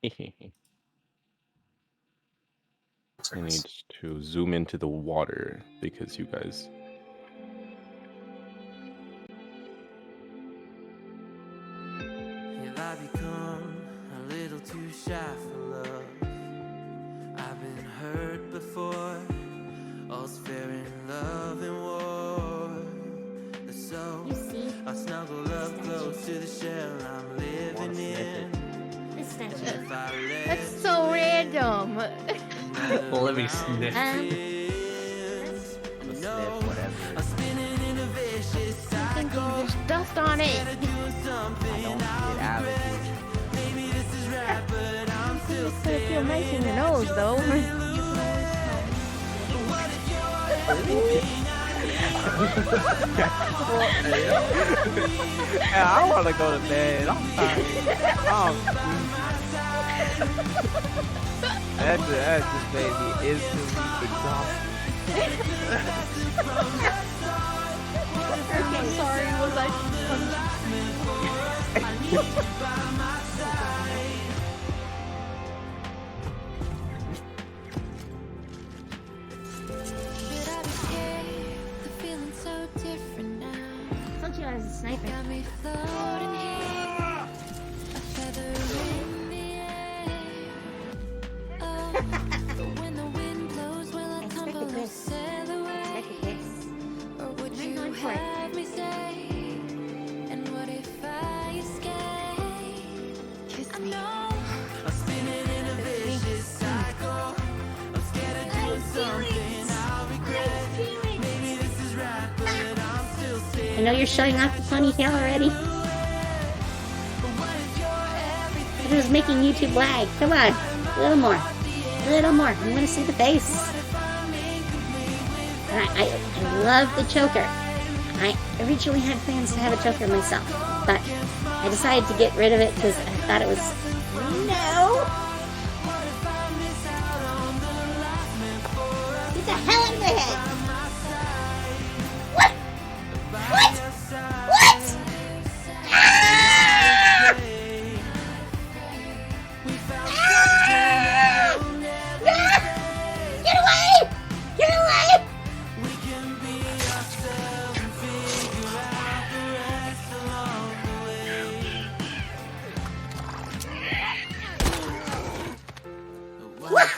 I need to zoom into the water because you guys. Have I become a little too shy for love? I've been hurt before. All's fair in love and war. So I snuggle up close to the shell I'm living in. That's so random. Well, let me sniff. Sniff whatever. I'm spinning in a vicious cycle. There's dust on it. I don't get out of here. Maybe this is right, but I'm still It's gonna feel nice in your nose, though. Yeah, I want to go to bed. I'm tired. That just made me instantly exhausted. I'm sorry, was I? Don't you as a sniper? I know you're showing off the ponytail already. It was making YouTube lag. Come on, a little more, a little more. I want to see the face. And I love the choker. I originally had plans to have a choker myself, but I decided to get rid of it because I thought it was no. Get the hell out of my head. What? What? What? Ah! Ah! Ah! Get away! Get away! What?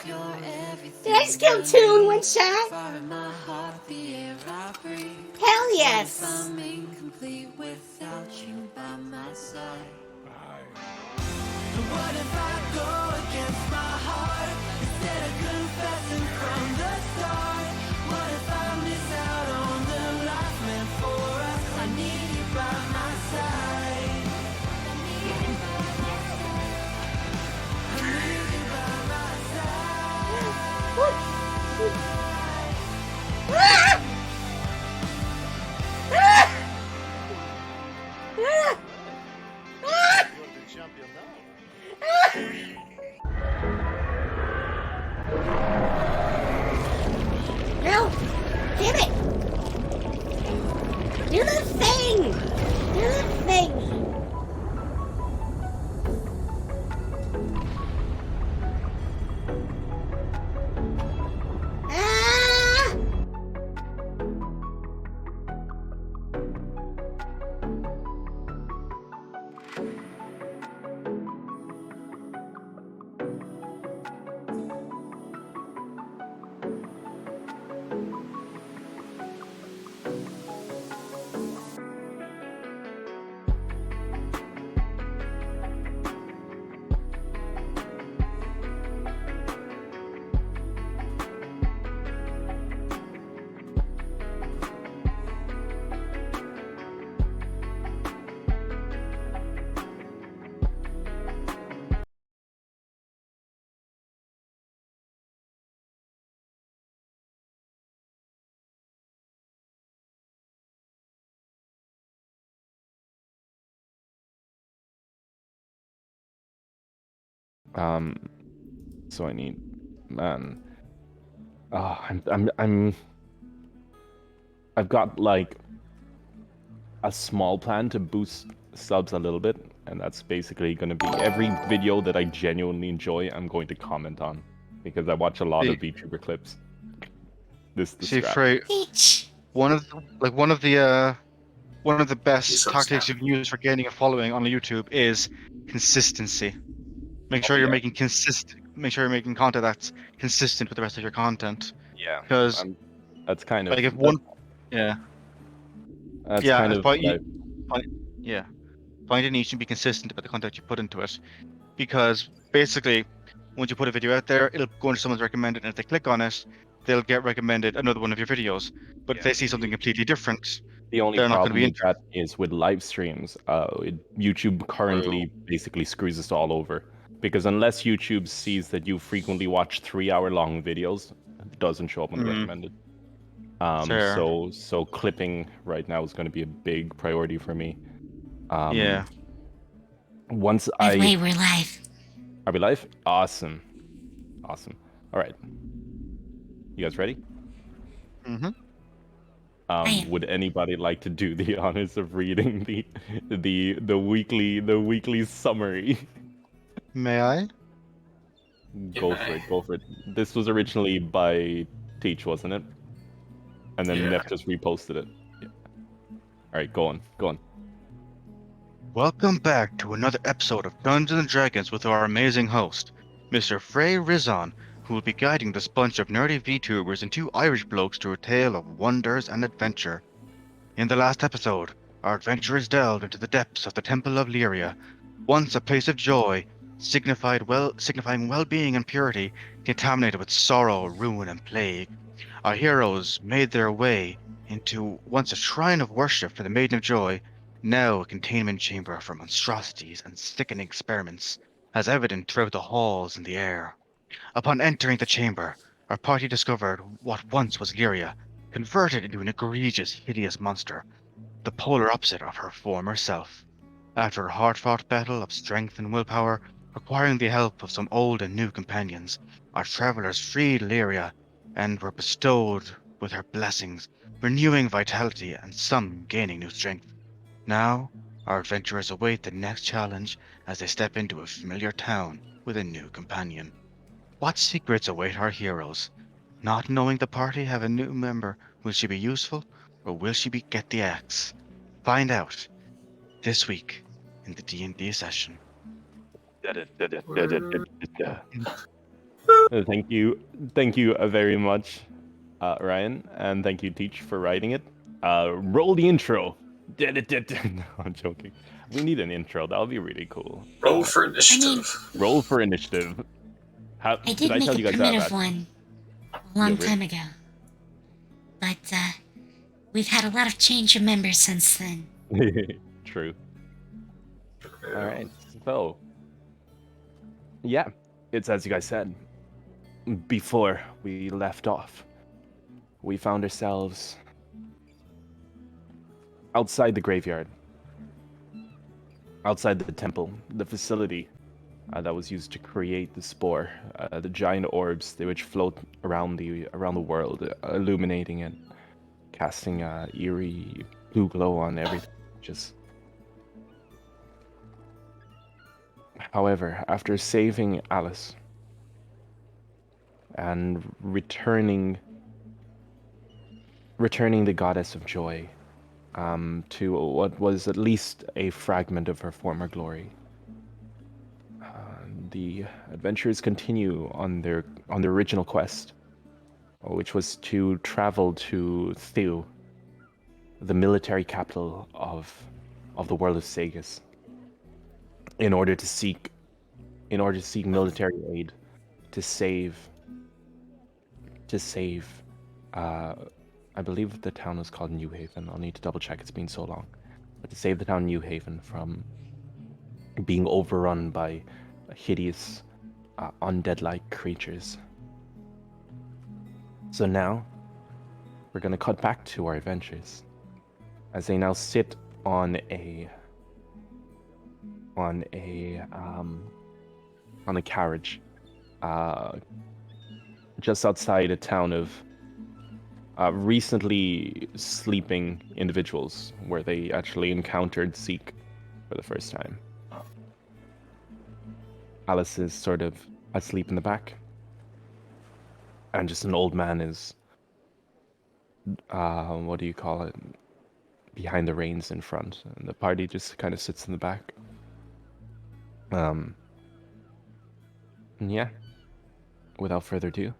Did I just kill two in one shot? Hell yes! What if I go against my heart instead of confessing from the start? What if I miss out on the life meant for us? I need you by my side. I need you by my side. No! Damn it! Do the thing! Do the thing! Ah! So I need, man. I've got like a small plan to boost subs a little bit, and that's basically going to be every video that I genuinely enjoy. I'm going to comment on because I watch a lot of VTuber clips. This is the See, strat. Fray, Teach. one of the best tactics you can use for gaining a following on YouTube is consistency. Make sure you're making content that's consistent with the rest of your content. Yeah, Because that's kind of like if one, yeah, that's yeah, kind it's of probably, what yeah, find it needs to be consistent with the content you put into it. Because basically, once you put a video out there, it'll go into someone's recommended, and if they click on it, they'll get recommended another one of your videos. But if they see something completely different, the only they're not going to problem be with that is with live streams. YouTube currently basically screws us all over because unless YouTube sees that you frequently watch 3-hour-long videos, it doesn't show up on the recommended. Fair. So clipping right now is going to be a big priority for me. Yeah. Once By the way, we're live. Are we live? Awesome. All right. You guys ready? Would anybody like to do the honors of reading the weekly summary? May I? Go for it. This was originally by Teach, wasn't it? And then Neff just reposted it. Yeah. All right, go on. Welcome back to another episode of Dungeons and Dragons with our amazing host, Mr. Fray Rizon, who will be guiding this bunch of nerdy VTubers and two Irish blokes through a tale of wonders and adventure. In the last episode, our adventurers delved into the depths of the Temple of Lyria, once a place of joy, signifying well-being and purity, contaminated with sorrow, ruin, and plague. Our heroes made their way into once a shrine of worship for the Maiden of Joy, now a containment chamber for monstrosities and sickening experiments, as evident throughout the halls and the air. Upon entering the chamber, our party discovered what once was Lyria, converted into an egregious, hideous monster, the polar opposite of her former self. After a hard-fought battle of strength and willpower, requiring the help of some old and new companions, our travelers freed Lyria and were bestowed with her blessings, renewing vitality and some gaining new strength. Now, our adventurers await the next challenge as they step into a familiar town with a new companion. What secrets await our heroes? Not knowing the party have a new member, will she be useful, or will she get the axe? Find out this week in the D&D session. Thank you very much, Ryan, and thank you, Teach, for writing it. Roll the intro. No, I'm joking. We need an intro. That'll be really cool. Roll for initiative. Roll for initiative. I did make a primitive one a long time ago, but we've had a lot of change of members since then. True. All right. So, yeah, it's as you guys said. Before we left off, we found ourselves outside the graveyard, outside the temple, the facility that was used to create the spore, the giant orbs which float around the world, illuminating it, casting a eerie blue glow on everything. However, after saving Alice and returning the goddess of joy to what was at least a fragment of her former glory, the adventurers continue on their original quest, which was to travel to Thew, the military capital of the world of Sagus, in order to seek military aid to save I believe the town was called New Haven. I'll need to double check, it's been so long. But to save the town New Haven from being overrun by hideous undead-like creatures. So now we're going to cut back to our adventures as they now sit on a carriage just outside a town of recently sleeping individuals where they actually encountered Zeke for the first time. Alice is sort of asleep in the back. And just an old man is, what do you call it? Behind the reins in front. And the party just kind of sits in the back. And yeah. Without further ado.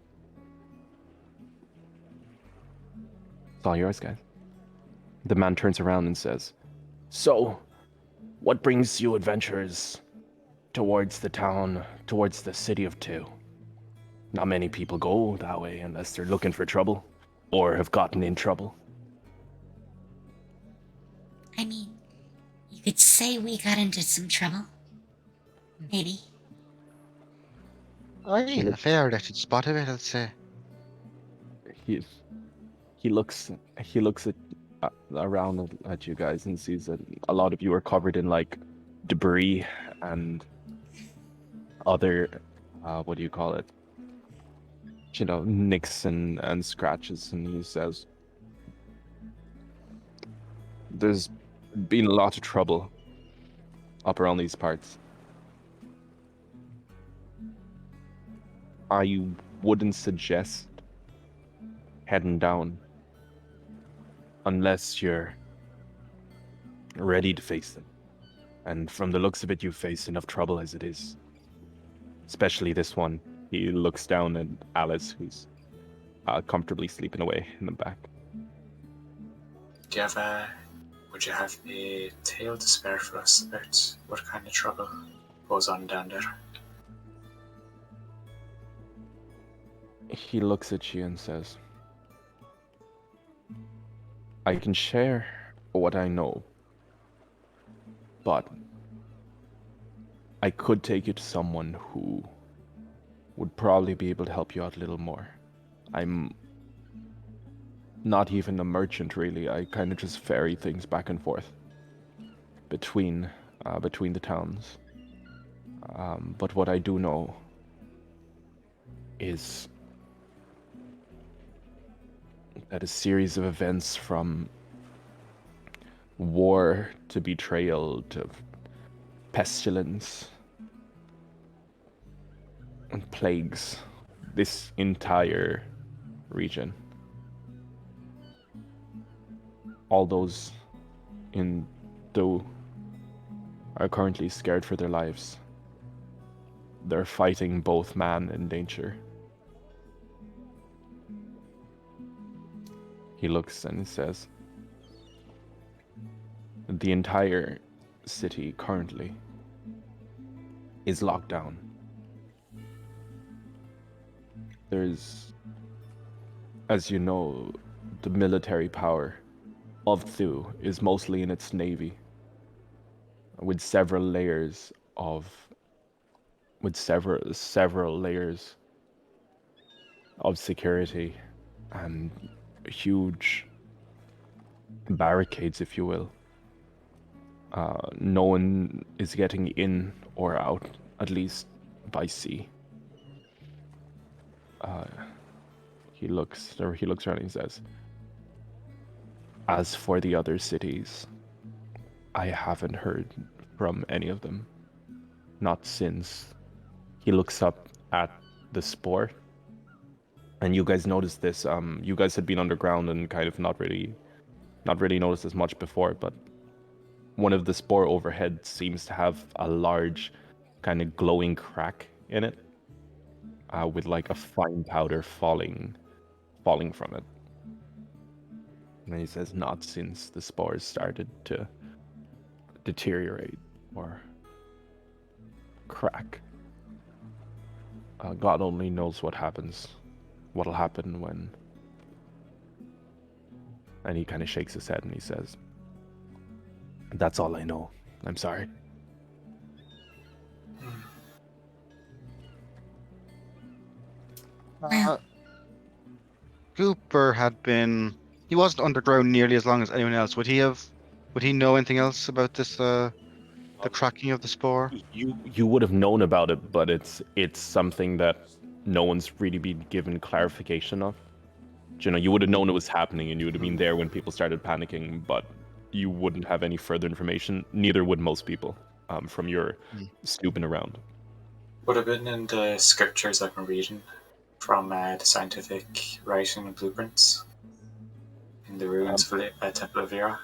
It's all yours, guys. The man turns around and says, "So, what brings you adventurers towards the town, towards the city of Two? Not many people go that way unless they're looking for trouble, or have gotten in trouble." I mean, you could say we got into some trouble. Maybe. Oh yeah, a fair elected spot of it, I'd say. He looks at around at you guys and sees that a lot of you are covered in like debris and other what do you call it? You know, nicks and scratches, and he says, "There's been a lot of trouble up around these parts. I wouldn't suggest heading down unless you're ready to face them. And from the looks of it, you've faced enough trouble as it is. Especially this one." He looks down at Alice, who's comfortably sleeping away in the back. Would you have a tale to spare for us about what kind of trouble goes on down there? He looks at you and says, "I can share what I know, but I could take you to someone who would probably be able to help you out a little more. I'm not even a merchant, really. I kind of just ferry things back and forth between the towns. But what I do know is that a series of events, from war to betrayal to pestilence and plagues, this entire region, all those in Do are currently scared for their lives. They're fighting both man and nature." He looks and says, "The entire city currently is locked down. There's, as you know, the military power of Thu is mostly in its navy, with several layers of security and huge barricades, if you will. No one is getting in or out, at least by sea." He looks around and says, "As for the other cities, I haven't heard from any of them. Not since." He looks up at the spore, and you guys noticed this. You guys had been underground and kind of not really noticed as much before, but one of the spore overhead seems to have a large kind of glowing crack in it, with like a fine powder falling from it. And then he says, "Not since the spores started to deteriorate or crack. God only knows what'll happen when." And he kind of shakes his head and he says, "That's all I know. I'm sorry." Cooper he wasn't underground nearly as long as anyone else. Would he know anything else about this, the cracking of the spore? You would have known about it, but it's something that no one's really been given clarification of. You know, you would have known it was happening and you would have been there when people started panicking, but you wouldn't have any further information. Neither would most people, from your snooping around. Would have been in the scriptures I've been reading from the scientific writing and blueprints in the ruins of the Temple of Lyria.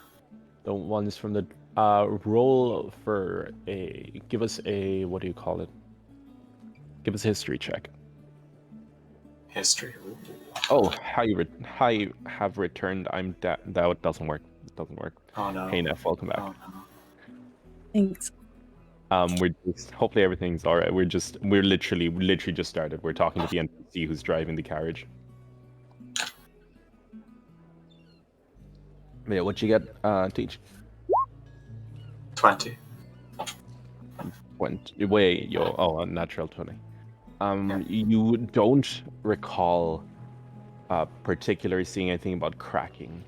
The ones from the roll for a give us a what do you call it? Give us a history check. History. Ooh. Oh, how you have returned. I'm that doesn't work. It doesn't work. Oh no. Hey Neff, welcome back. Oh no. Thanks. We're just hopefully everything's all right. We're literally just started. We're talking to the NPC who's driving the carriage. Yeah, what you get, Teach? 20. Wait, a natural 20. You don't recall particularly seeing anything about cracking.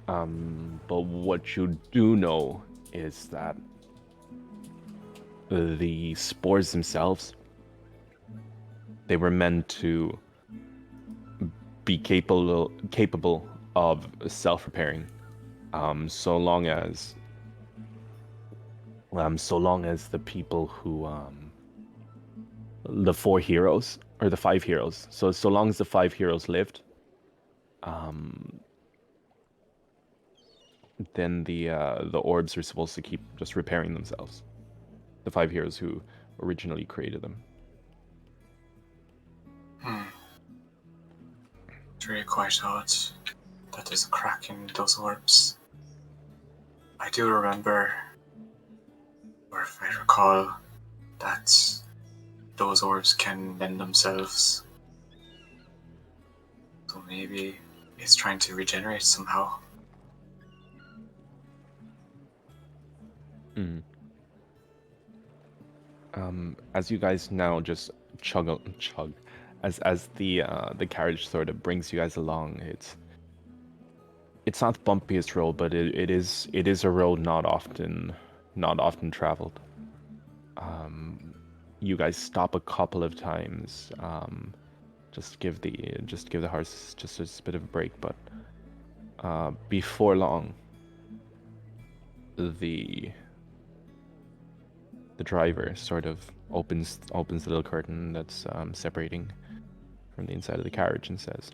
But what you do know is that the spores themselves, they were meant to be capable of self-repairing, so long as the people who the 4 heroes or the 5 heroes. So long as the 5 heroes lived, then the orbs are supposed to keep just repairing themselves. The 5 heroes who originally created them. It's really quite odd that there's a crack in those orbs. I do remember, or if I recall, that those orbs can mend themselves. So maybe it's trying to regenerate somehow. As you guys now just chug, as the carriage sort of brings you guys along, it's not the bumpiest road, but it is a road not often traveled. You guys stop a couple of times, just give the horse just a bit of a break, but before long, the driver sort of opens the little curtain that's separating from the inside of the carriage and says,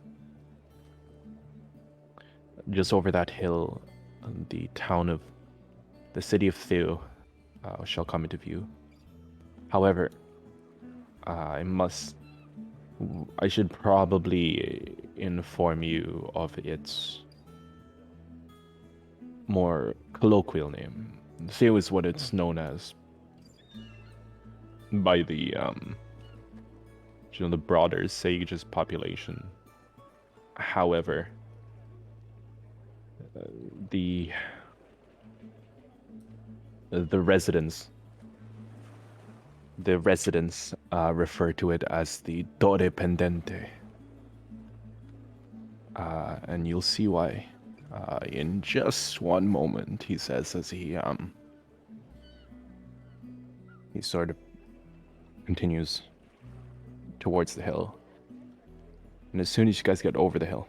just over that hill, the city of Thew shall come into view. However, I should probably inform you of its more colloquial name. Thew is what it's known as by the the broader sage's population. However, the residents refer to it as the Torre Pendente, and you'll see why in just one moment, he says, as he sort of continues towards the hill. And as soon as you guys get over the hill,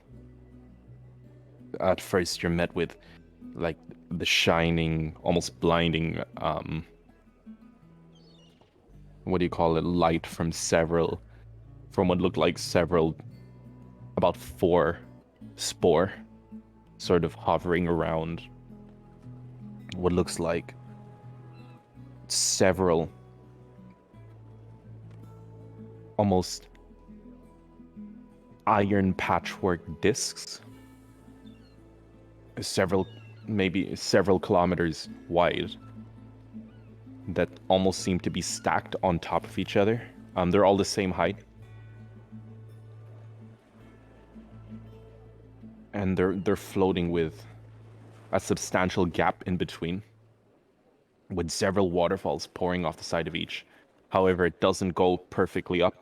at first you're met with like the shining, almost blinding what do you call it, light from what looked like about 4 spore sort of hovering around what looks like several almost iron patchwork discs, maybe several kilometers wide, that almost seem to be stacked on top of each other. They're all the same height, and they're floating with a substantial gap in between, with several waterfalls pouring off the side of each. However, it doesn't go perfectly up.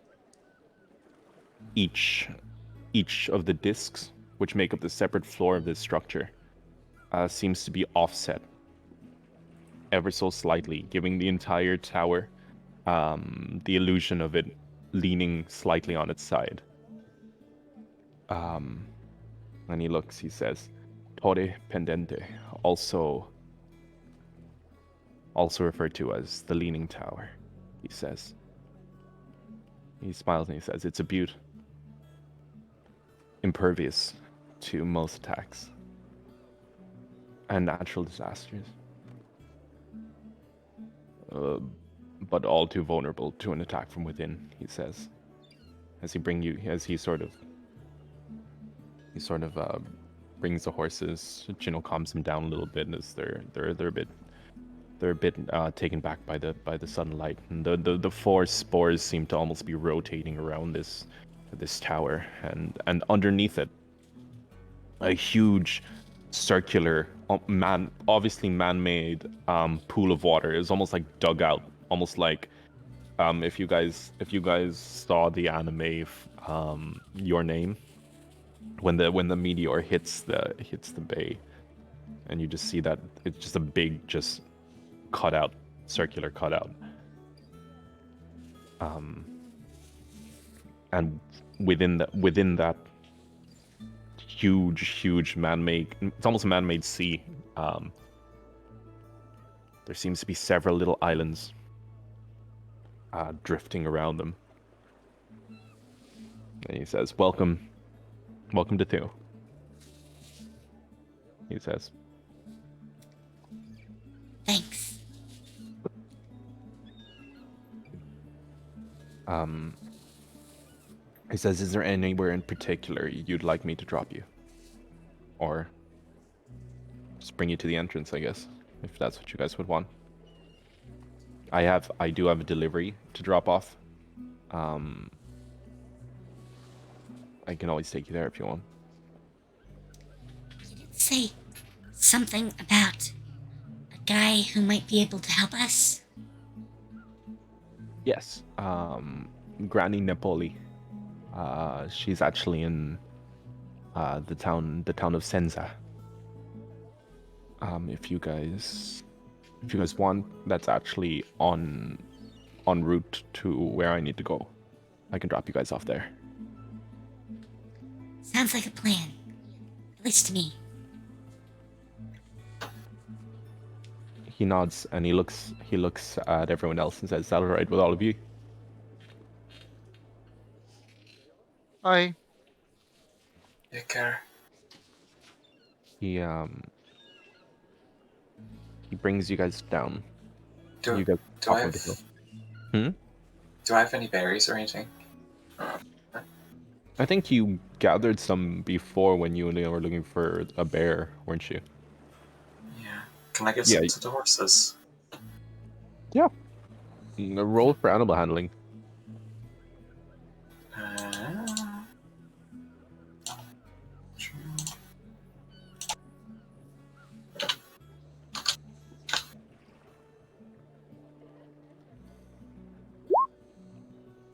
Each of the discs, which make up the separate floor of this structure, seems to be offset ever so slightly, giving the entire tower the illusion of it leaning slightly on its side. And he looks, he says, Torre Pendente, also referred to as the Leaning Tower, he says. He smiles and he says, "It's a beaut. Impervious to most attacks and natural disasters, but all too vulnerable to an attack from within," he says, as he sort of brings the horses. Chino calms them down a little bit as they're a bit taken back by the sunlight, and the four spores seem to almost be rotating around this tower, and underneath it, a huge circular obviously man-made pool of water is almost like dug out, almost like if you guys saw the anime Your Name, when the meteor hits the bay, and you just see that it's just a big just cutout, circular cutout, and within that huge man-made, it's almost a man-made sea, there seems to be several little islands drifting around them. And he says, welcome to Thu," he says. Thanks. He says, "Is there anywhere in particular you'd like me to drop you? Or just bring you to the entrance, I guess, if that's what you guys would want. I do have a delivery to drop off. I can always take you there if you want." You did say something about a guy who might be able to help us. Yes, Granny Napoli. She's actually in the town of Senza. If you guys want, that's actually en route to where I need to go. I can drop you guys off there. Sounds like a plan. At least to me. He nods and he looks at everyone else and says, "Is that all right with all of you?" Hi. Take care. He brings you guys down. Do, You guys do, up I on the have, hill. do I have any berries or anything? I think you gathered some before when you and Leo were looking for a bear, weren't you? Yeah. Can I give Yeah, some to the horses? Yeah. Roll for animal handling. Uh,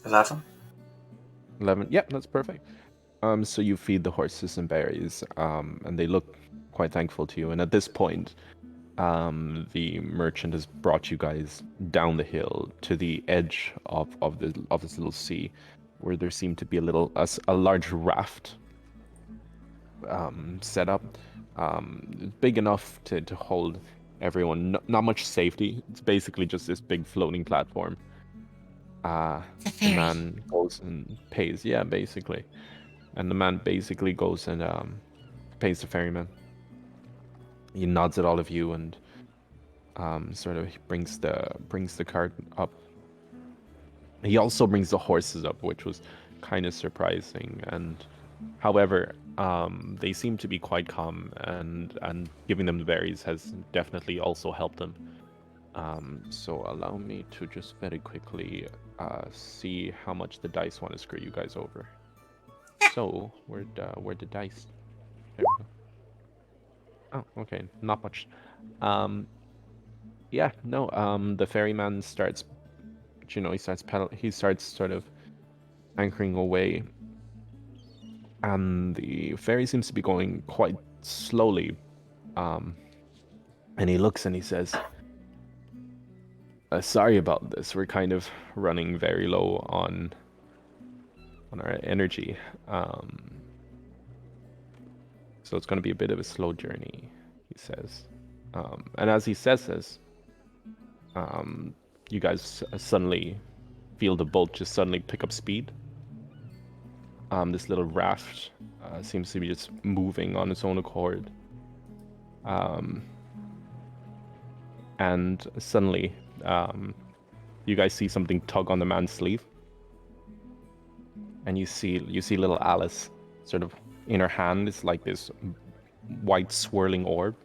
11. 11. Yeah, that's perfect. So you feed the horses some berries, and they look quite thankful to you. And at this point, the merchant has brought you guys down the hill to the edge of this little sea, where there seemed to be a large raft set up, big enough to hold everyone. Not much safety. It's basically just this big floating platform. The The ferry. man goes and pays. Yeah, basically. And the man basically goes and pays the ferryman. He nods at all of you and sort of brings the cart up. He also brings the horses up, which was kind of surprising. And however, they seem to be quite calm, and giving them the berries has definitely also helped them. So allow me to just very quickly see how much the dice want to screw you guys over. So where'd the dice? There we go. Oh, okay, not much. Yeah, no. The ferryman starts, he starts sort of anchoring away, and the ferry seems to be going quite slowly. And he looks and he says, "Sorry about this. We're kind of running very low on our energy. So it's going to be a bit of a slow journey," he says. And as he says this, you guys suddenly feel the boat just suddenly pick up speed. This little raft seems to be just moving on its own accord. And suddenly, you guys see something tug on the man's sleeve. And you see little Alice sort of in her hand is like this white swirling orb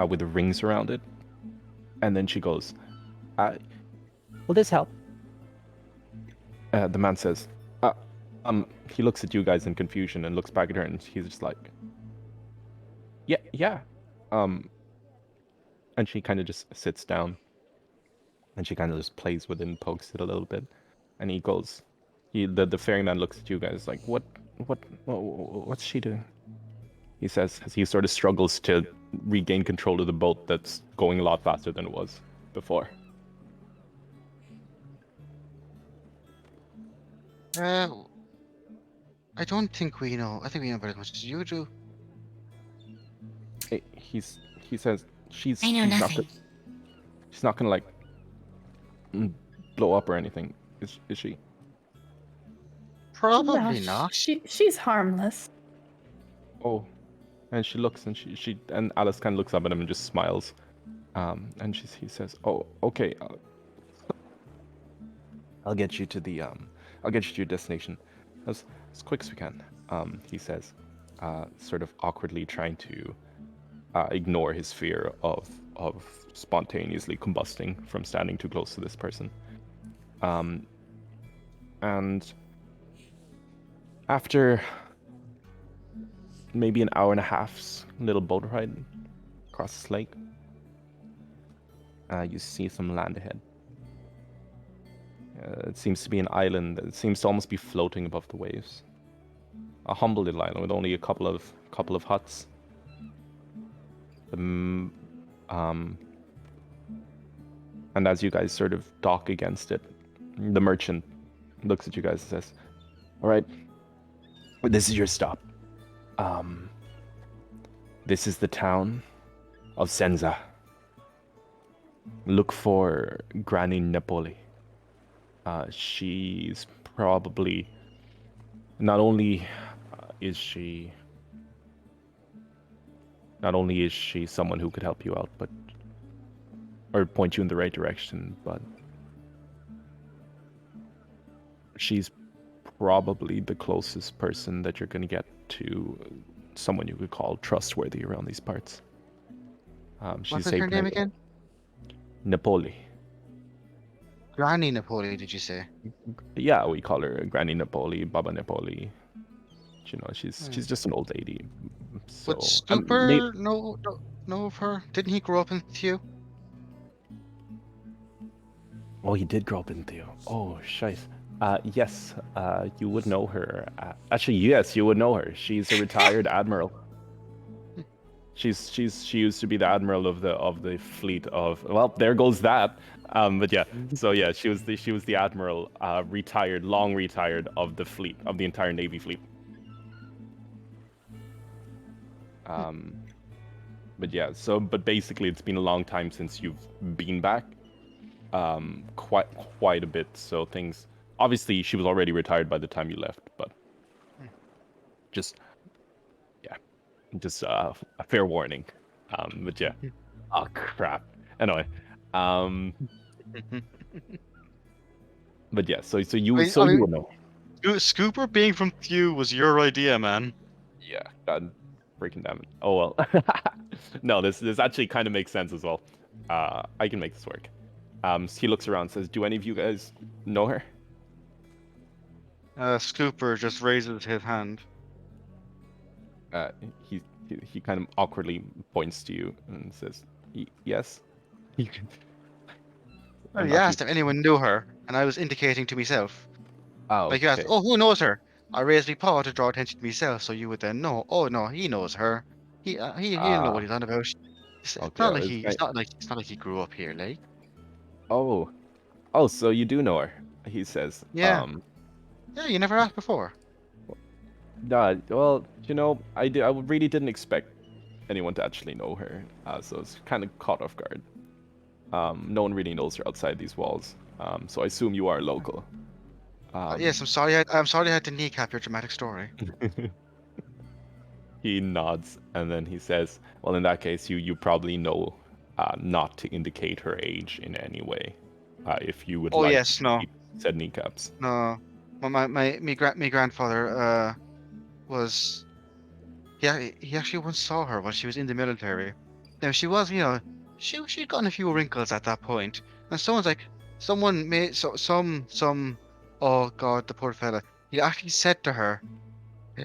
with the rings around it. And then she goes, will this help? The man says, he looks at you guys in confusion and looks back at her and he's just like, yeah. And she kind of just sits down and she kind of just plays with it and pokes it a little bit. And he goes, the ferryman looks at you guys like, what's she doing? He says, as he sort of struggles to regain control of the boat that's going a lot faster than it was before. I don't think we know. I think we know about as much as you do. He says, I know nothing. She's not gonna like blow up or anything, is she? Probably No, not. She's harmless. Oh, and she looks and she and Alice kind of looks up at him and just smiles, and he says, "Oh, okay, I'll get you to your destination as quick as we can." He says, sort of awkwardly trying to ignore his fear of spontaneously combusting from standing too close to this person. And after maybe an hour and a half's little boat ride across this lake, you see some land ahead. It seems to be an island that seems to almost be floating above the waves. A humble little island with only a couple of huts. And as you guys sort of dock against it, the merchant looks at you guys and says, "All right, this is your stop. This is the town of Senza. Look for Granny Napoli. She's probably, not only is she someone who could help you out, or point you in the right direction, but she's probably the closest person that you're going to get to someone you could call trustworthy around these parts." What's her name again? Napoli. Granny Napoli, did you say? Yeah, we call her Granny Napoli, Baba Napoli. You know, she's just an old lady. So, Would Scooper know of her? Didn't he grow up in Thew? Oh, he did grow up in Theo. Oh, shite. Yes, you would know her. Actually, yes, you would know her. She's a retired admiral. She used to be the admiral of the fleet of. Well, there goes that. But yeah, so yeah, she was the admiral, long retired of the fleet, of the entire Navy fleet. But yeah, but basically, it's been a long time since you've been back. Quite a bit. So things. Obviously, she was already retired by the time you left, but just a fair warning. But yeah. Oh crap. Anyway. But yeah. So you would know. Scooper being from Thew was your idea, man. Yeah. God, freaking damn it. Oh well. No, this actually kind of makes sense as well. I can make this work. He looks around and says, "Do any of you guys know her?" Scooper just raises his hand. He kind of awkwardly points to you and says, "Yes." You can. Well, you asked if anyone knew her, and I was indicating to myself. Oh, like you asked, "Oh, who knows her?" I raised my paw to draw attention to myself, so you would then know. Oh no, he knows her. He'll know what he's on about. It's not like he grew up here, like. Oh, so you do know her? He says. Yeah. Yeah, you never asked before. Well, you know, I really didn't expect anyone to actually know her, so it's kind of caught off guard. No one really knows her outside these walls. So I assume you are local. Yes, I'm sorry. I'm sorry I had to kneecap your dramatic story. He nods and then he says, "Well, in that case, you probably know not to indicate her age in any way, if you would Oh like yes, no, said kneecaps." no. My grandfather was he actually once saw her while she was in the military. Now she was, she'd gotten a few wrinkles at that point, and someone made some. Oh God, the poor fella. He actually said to her,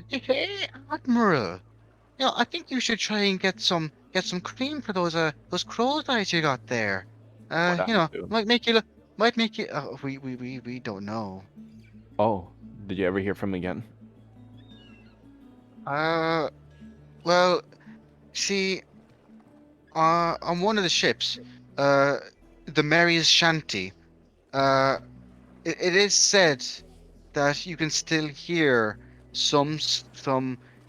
"Hey, Admiral, I think you should try and get some cream for those crow's eyes you got there. What happened to him? Might make you. We don't know. Oh, did you ever hear from him again? Uh, well, see, on one of the ships, uh, the Mary's Shanty, uh, it is said that you can still hear some. If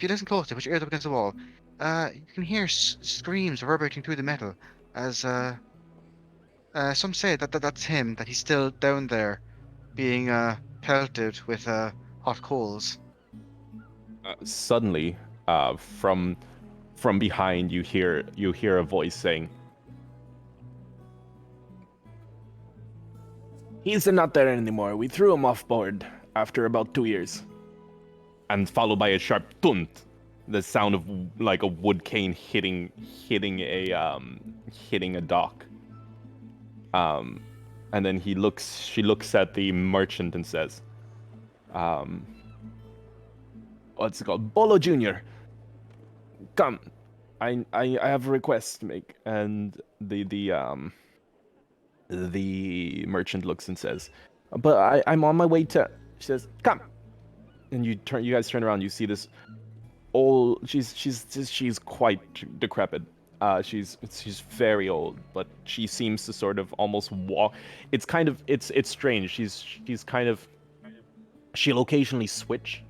you listen closely, put your ears up against the wall, you can hear screams reverberating through the metal as some say that's him, that he's still down there being pelted with hot coals. Suddenly, from behind, you hear a voice saying, "He's not there anymore. We threw him off board after about 2 years." And followed by a sharp thunt, the sound of like a wood cane hitting a dock. And then she looks at the merchant and says, "What's it called? Bolo Junior, come. I have a request to make." And the merchant looks and says, "But I'm on my way to." She says, "Come." And you guys turn around. You see this old. She's quite decrepit. She's very old, but she seems to sort of almost walk. It's strange. She's kind of. She'll occasionally switch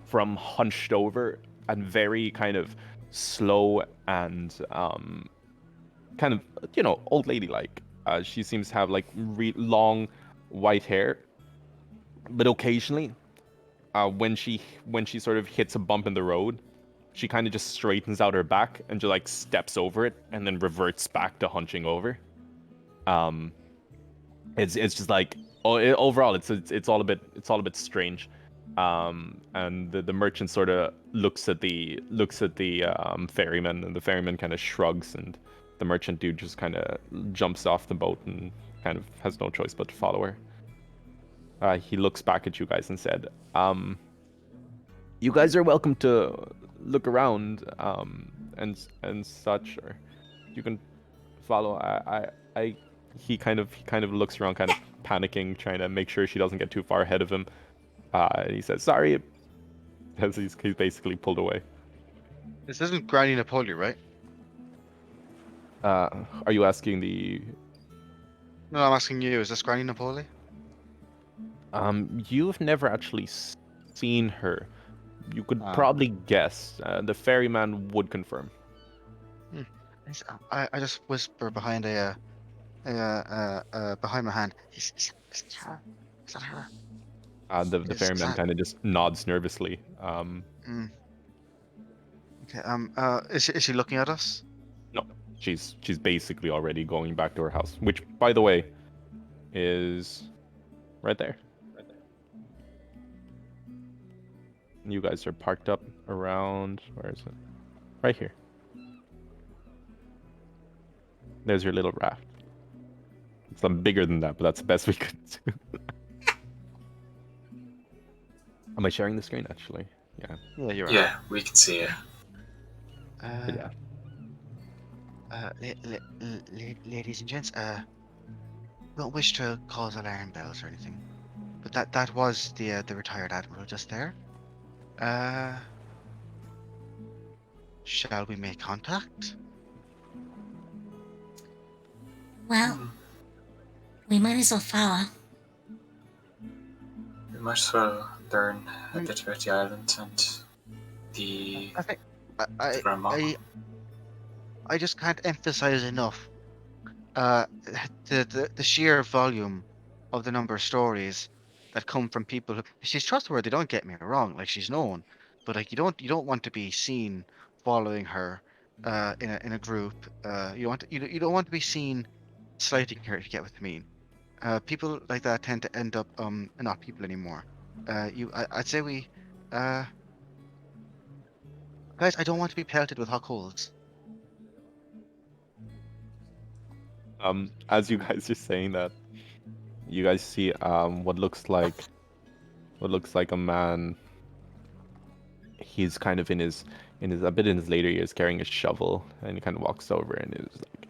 from hunched over and very kind of slow and kind of old lady like. She seems to have like long white hair, but occasionally, when she sort of hits a bump in the road, she kind of just straightens out her back and just like steps over it and then reverts back to hunching over. Um, it's just like overall it's all a bit strange. And the merchant sort of looks at the ferryman, and the ferryman kind of shrugs, and the merchant dude just kind of jumps off the boat and kind of has no choice but to follow her. He looks back at you guys and said, "You guys are welcome to look around, and such, or you can follow." He kind of looks around, kind of panicking, trying to make sure she doesn't get too far ahead of him. And he says, "Sorry," as he's basically pulled away. This isn't Granny Napoli, right? Are you asking the? No, I'm asking you. Is this Granny Napoli? You've never actually seen her. You could Ah. probably guess. The ferryman would confirm. I just whisper behind behind my hand. Is that her? Is that her? The Is ferryman that- kind of just nods nervously. Okay. Is she looking at us? No, she's basically already going back to her house, which, by the way, is right there. You guys are parked up around. Where is it? Right here. There's your little raft. It's bigger than that, but that's the best we could do. Am I sharing the screen, actually? Yeah. Yeah, you're right. Yeah, we can see it. But yeah. Ladies and gents, don't wish to cause alarm bells or anything, but that was the retired admiral just there. Shall we make contact? Well, we might as well follow. We might as well learn a bit about the island and the I think the grandma. I just can't emphasize enough the sheer volume of the number of stories that come from people who she's trustworthy. Don't get me wrong, like she's known, but like you don't want to be seen following her in a group. You don't want to be seen slighting her, if you get what I mean. People like that tend to end up not people anymore. I'd say we uh guys, I don't want to be pelted with hot coals. As you guys are saying that, you guys see what looks like a man. He's kind of in his a bit in his later years, carrying a shovel, and he kind of walks over and is like,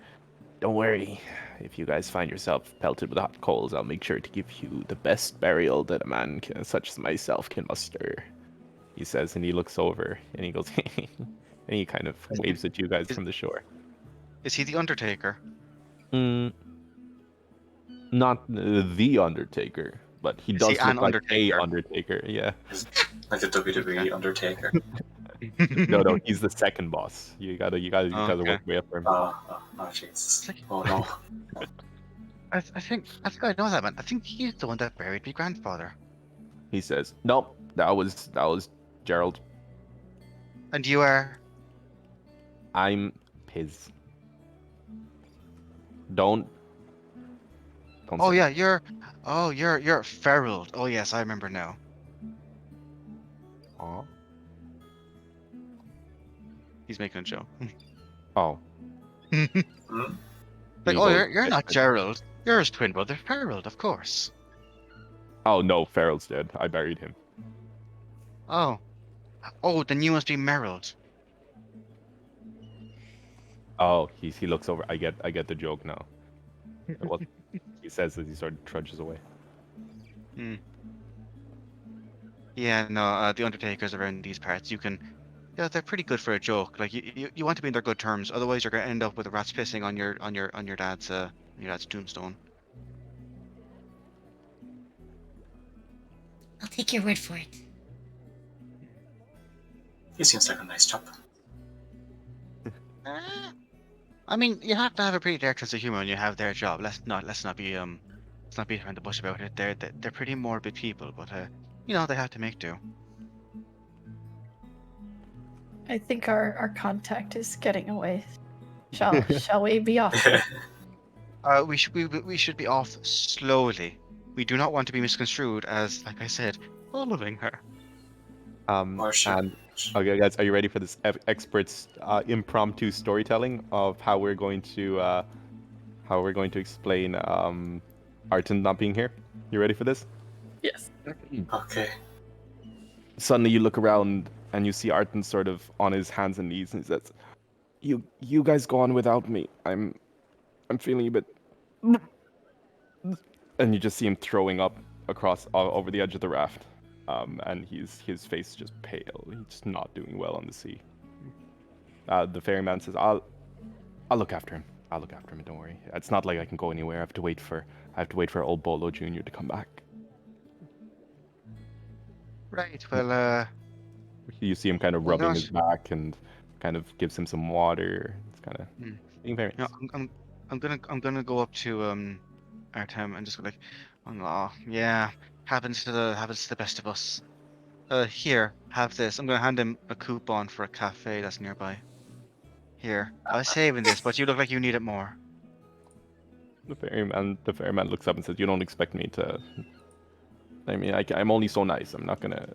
"Don't worry, if you guys find yourself pelted with hot coals, I'll make sure to give you the best burial that a man such as myself can muster." He says, and he looks over and he goes, and he kind of waves at you guys Is- from the shore. Is he the Undertaker? Not the Undertaker, but he Is he does look an like a Undertaker? Undertaker. Yeah. Like the WWE Undertaker. No, he's the second boss. You gotta Okay. work way up for him. Oh, Jesus. Oh, no. I think I know that man. I think he's the one that buried my grandfather. He says, "Nope, that was Gerald. And you are? I'm Piz. Don't Oh say yeah, you're Ferald. Oh yes, I remember now. Aw. He's making a joke. Oh. Hmm? Like, You oh, go- you're not Gerald. You're his twin brother, Ferald, of course. Oh no, Farrell's dead. I buried him. Oh, then you must be Merald. Oh, he looks over. I get the joke now. Well, he says as he sort of trudges away. Yeah, no, the Undertakers around these parts, yeah, they're pretty good for a joke. Like you want to be in their good terms, otherwise you're gonna end up with the rats pissing on your dad's tombstone. I'll take your word for it. He seems like a nice chap. I mean, you have to have a pretty dark sense of humor when you have their job. Let's not be around the bush about it. They're pretty morbid people, but they have to make do. I think our contact is getting away. Shall we be off? We should be off slowly. We do not want to be misconstrued as, like I said, following her. Or should And okay, guys, are you ready for this expert's impromptu storytelling of how we're going to explain Arton not being here? You ready for this? Yes. Okay. Suddenly, you look around and you see Arton sort of on his hands and knees, and he says, "You guys go on without me. I'm feeling a bit." And you just see him throwing up across over the edge of the raft. And his face is just pale. He's just not doing well on the sea. The ferryman says, "I'll look after him. I'll look after him. Don't worry. It's not like I can go anywhere. I have to wait for old Bolo Jr. to come back." Right. Well, You see him kind of Well, rubbing his gosh. back and kind of gives him some water. It's kind of being very no, nice. I'm gonna go up to Artem and just go like, "Oh, yeah, happens to the best of us. Here, have this." I'm gonna hand him a coupon for a cafe that's nearby. Here, I was saving this, but you look like you need it more. The ferryman looks up and says, "You don't expect me to. I mean, I'm only so nice. I'm not gonna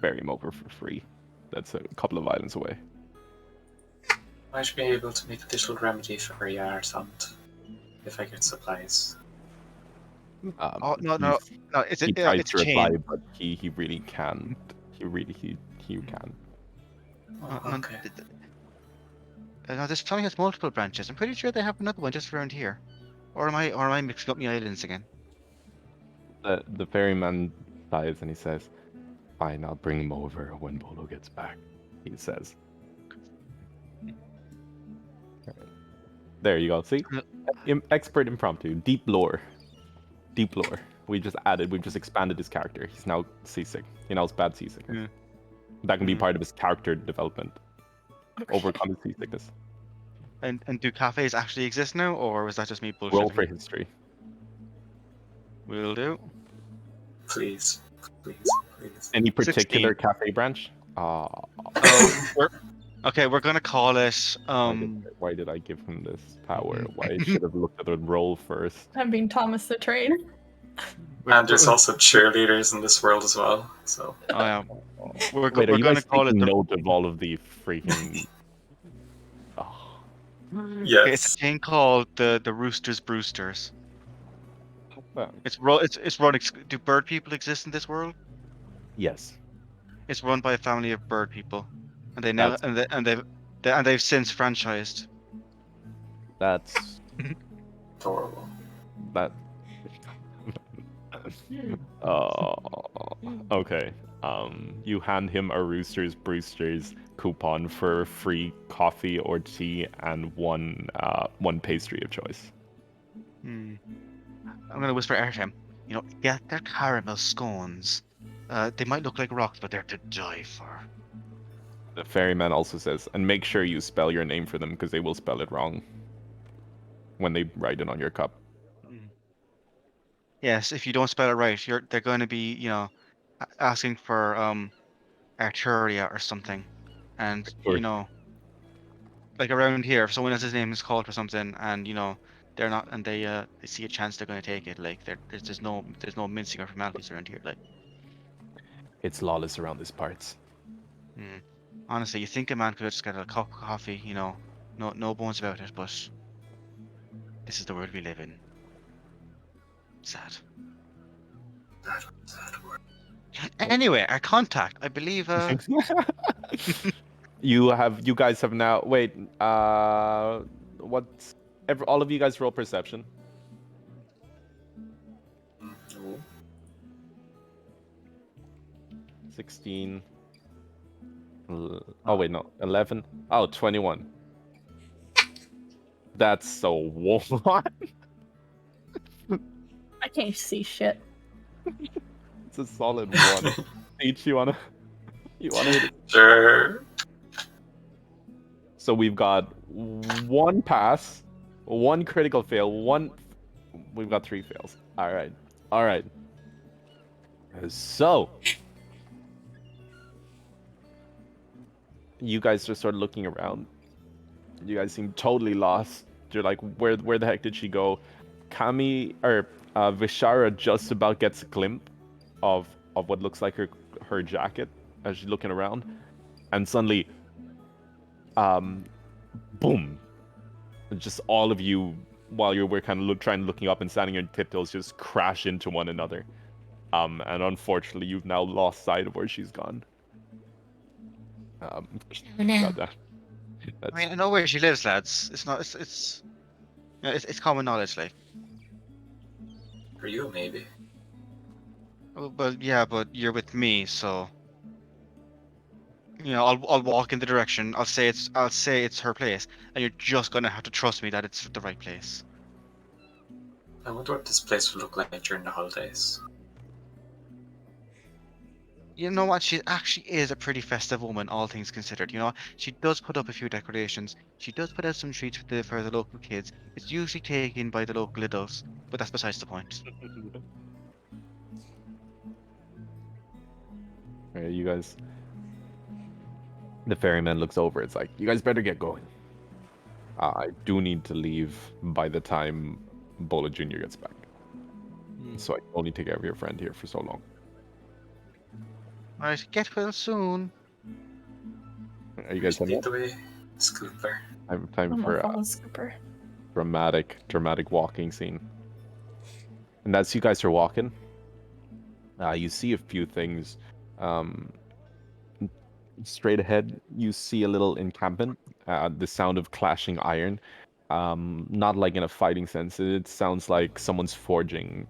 bury him over for free. That's a couple of islands away." I should be able to make a little remedy for your aunt if I get supplies. Oh no, it's He tries it's to reply, chain. but he really can't. He can. Oh, No, okay. no, this family has multiple branches. I'm pretty sure they have another one just around here. Or am I mixing up my islands again? The ferryman sighs and he says, "Fine, I'll bring him over when Bolo gets back," he says. There you go. See? Expert impromptu. Deep lore. We've just expanded his character. He's now seasick. He now has bad seasickness. Yeah. That can be Mhm. part of his character development. Overcome his seasickness. And do cafes actually exist now, or was that just me Roll for bullshitting? history. Will do. Please, please, please. Any particular 16. cafe branch? We're gonna call it Why did I give him this power? Why I should have looked at the roll first. I'm being Thomas the Train. And there's also cheerleaders in this world as well. So we're Wait, are you gonna guys call it taking the note of all of the freaking? Oh, yes, it's a thing called the Roosters Brewsters. well, It's run. Do bird people exist in this world? yes, It's run by a family of bird people, and they now that's they've since franchised. that's adorable. that. Oh, okay. You hand him a Roosters Brewsters coupon for free coffee or tea and one pastry of choice. I'm gonna whisper at him. You know, get their caramel scones. They might look like rocks, but they're to die for. The ferryman also says, and make sure you spell your name for them because they will spell it wrong when they write it on your cup. Yes, if you don't spell it right, they're going to be, asking for Arturia or something, and Arturia. like around here, if someone else's name is called for something, and they're not, and they see a chance, they're going to take it. Like there's no mincing or formalities around here. Like, It's lawless around these parts. honestly, you think a man could just get a cup of coffee, no bones about it, but this is the world we live in. Sad. That word. Anyway, our contact, I believe. You guys have now. Wait. All of you guys roll perception. No. 16. Oh wait, no. 11. Oh, 21. That's so what? I can't see shit. It's a solid one. Each you wanna hit it? Sure. So we've got one pass, one critical fail, we've got 3 fails. All right. So you guys just start looking around. You guys seem totally lost. You're like, where the heck did she go? Vishara just about gets a glimpse of what looks like her jacket as she's looking around, and suddenly, boom! Just all of you, while we're kind of looking up and standing on tiptoes, just crash into one another. And unfortunately, you've now lost sight of where she's gone. Oh no. I mean, I know where she lives, lads. It's not. It's common knowledge, like. For you, maybe. Oh, but yeah, but you're with me, so. I'll walk in the direction. I'll say it's her place, and you're just gonna have to trust me that it's the right place. I wonder what this place will look like during the holidays. You know what? She actually is a pretty festive woman, all things considered. She does put up a few decorations. She does put out some treats for the local kids. It's usually taken by the local adults, but that's besides the point. Alright, you guys. The ferryman looks over. It's like, you guys better get going. I do need to leave by the time Bola Jr. gets back. So I can only take care of your friend here for so long. Alright, get well soon. Are you guys done Lead yet? the way, Scooper. Time for a Scooper. dramatic walking scene. And as you guys are walking, you see a few things. Straight ahead, you see a little encampment. The sound of clashing iron. Not like in a fighting sense. It sounds like someone's forging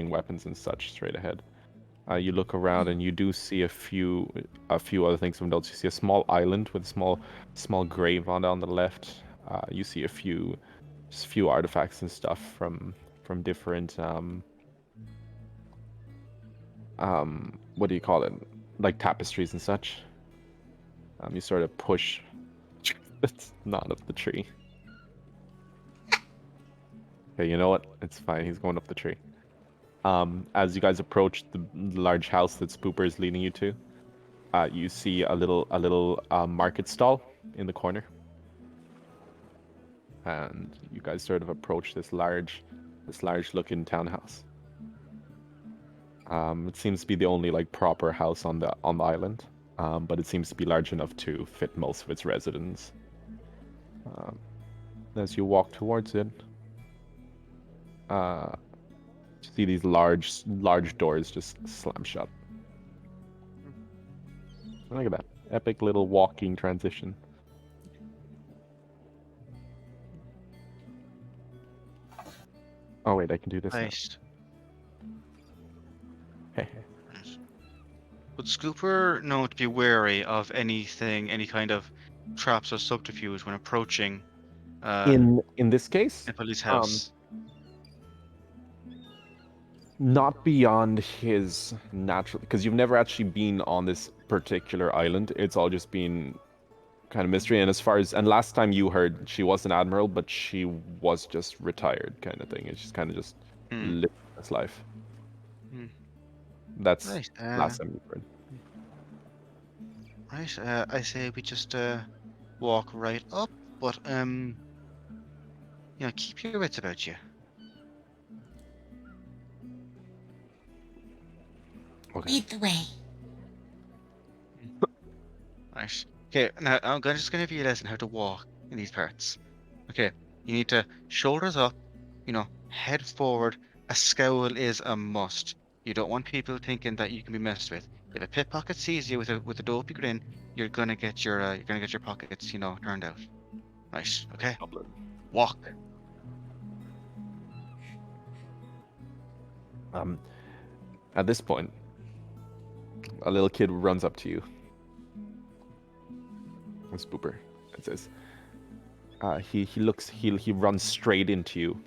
weapons and such straight ahead. You look around and you do see a few other things of note. You see a small island with a small grave on the left. You see a few artifacts and stuff from different what do you call it? Like tapestries and such. You sort of push. It's not up the tree. Okay, you know what? It's fine. He's going up the tree. As you guys approach the large house that Spooper is leading you to, you see a little market stall in the corner, and you guys sort of approach this large looking townhouse. It seems to be the only like proper house on the island, but it seems to be large enough to fit most of its residents. As you walk towards it, you see these large doors just slam shut. Look at that epic little walking transition. Oh wait, I can do this Nice. now. Would Scooper know to be wary of anything, any kind of traps or subterfuge when approaching In this case, Nepalese house? not beyond his natural, because you've never actually been on this particular island. It's all just been kind of mystery. And as far as, and last time you heard, she was an admiral, but she was just retired, kind of thing. It's just kind of just living this life. That's Right. last time you heard. Right. I say we just walk right up, but keep your wits about you. Okay. Lead the way. Right. Okay. Now just gonna give you a lesson how to walk in these parts. Okay. You need to shoulders up, head forward. A scowl is a must. You don't want people thinking that you can be messed with. If a pickpocket sees you with a dopey grin, you're gonna get your pockets, turned out. Right. Okay. Walk. At this point, a little kid runs up to you. It's Spooper. It says, he runs straight into you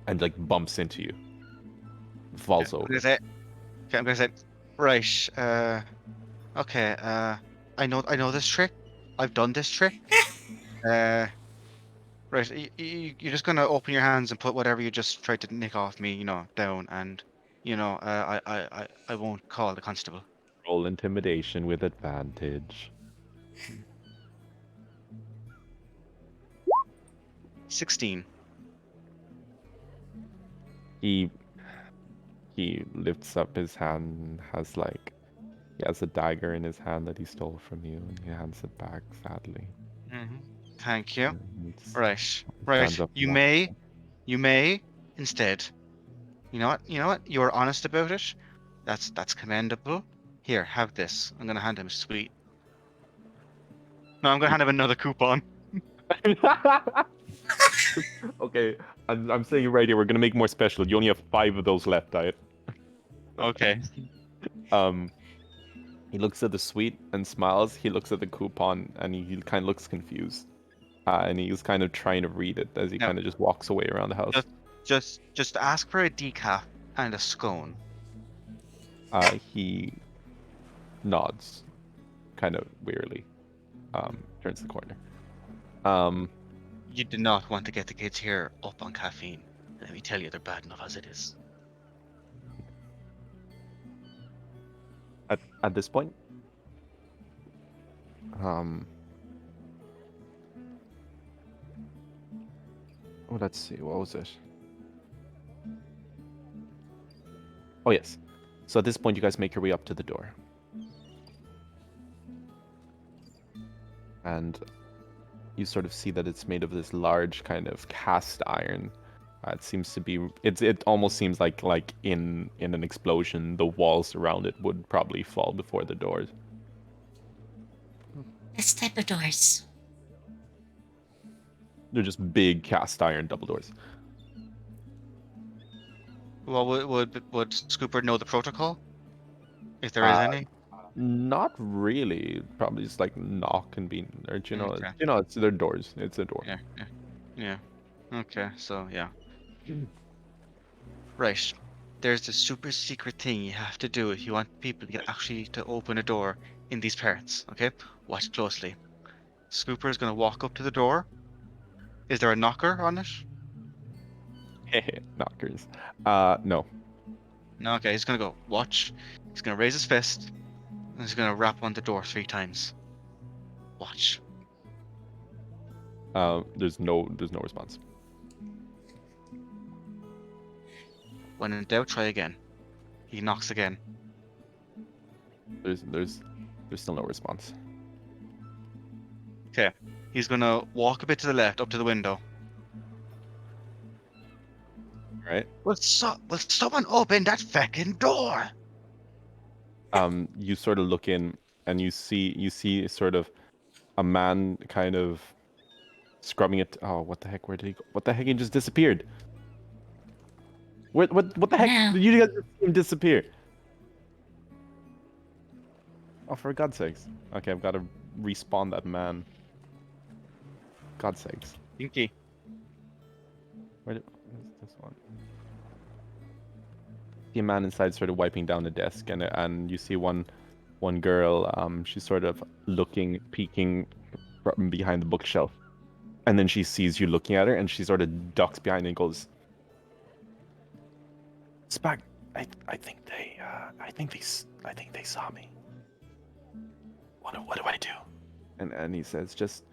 and like bumps into you. Falls over. I'm gonna say, right, okay, I know this trick. I've done this trick. Right, you're just gonna open your hands and put whatever you just tried to nick off me, down, and I won't call the constable. Roll intimidation with advantage. 16. He lifts up his hand, he has a dagger in his hand that he stole from you, and he hands it back sadly. Thank you. And Right. stands up You and may instead. You know what? You were honest about it. That's commendable. Here, have this. I'm gonna hand him a sweet. No, I'm gonna hand him another coupon. Okay, I'm saying it right here. We're gonna make more special. You only have 5 of those left, Diet. Okay. He looks at the sweet and smiles. He looks at the coupon and he kind of looks confused. And he's kind of trying to read it as he kind of just walks away around the house. Just ask for a decaf and a scone. He nods, kind of wearily. Turns the corner. You do not want to get the kids here up on caffeine. Let me tell you, they're bad enough as it is. At this point, let's see, what was it? Oh yes. So at this point, you guys make your way up to the door, and you sort of see that it's made of this large kind of cast iron. It seems to be. It almost seems like in an explosion, the walls around it would probably fall before the doors. This type of doors. They're just big cast iron double doors. Well, would Scooper know the protocol? If there is any? Not really. Probably just like knock and be, or Okay. it's their doors. It's a door. Yeah. Okay, so yeah. Right. There's a super secret thing you have to do if you want people to get actually to open a door in these parts. Okay? Watch closely. Scooper is gonna walk up to the door. Is there a knocker on it? Knockers. No. No, okay, he's gonna go, watch. He's gonna raise his fist, and he's gonna rap on the door 3 times. Watch. There's no response. When in doubt, try again. He knocks again. There's still no response. Okay. He's gonna walk a bit to the left, up to the window. Right? Will someone open that fucking door? You sort of look in and you see sort of a man kind of scrubbing it. Oh, what the heck? Where did he go? What the heck? He just disappeared. What the heck? No. Did you guys just see him disappear? Oh, for God's sakes. Okay, I've got to respawn that man. God's sakes. Dinky. Where's this one? See a man inside sort of wiping down the desk, and you see one girl. She's sort of looking, peeking from behind the bookshelf, and then she sees you looking at her, and she sort of ducks behind and goes, "Spag, I think they saw me. What do I do?" And he says, just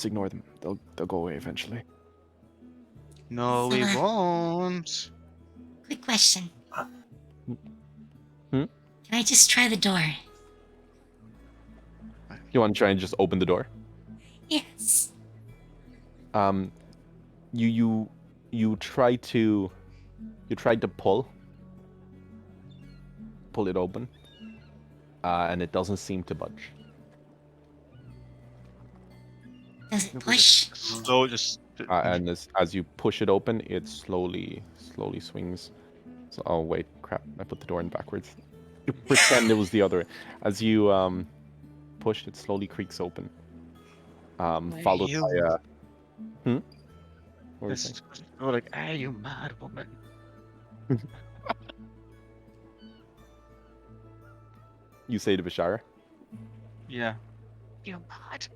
ignore them. They'll go away eventually. No, So, we won't. Quick question. Hmm? Can I just try the door? You want to try and just open the door? Yes. You tried to pull it open, and it doesn't seem to budge. Does it push? So just. And as you push it open, it slowly swings. So, oh wait, crap! I put the door in backwards. You pretend it was the other. As you push, it slowly creaks open. Followed you- by a. What were you This saying? is go like, "Are you mad, woman?" You say to Bashara? Yeah. You mad?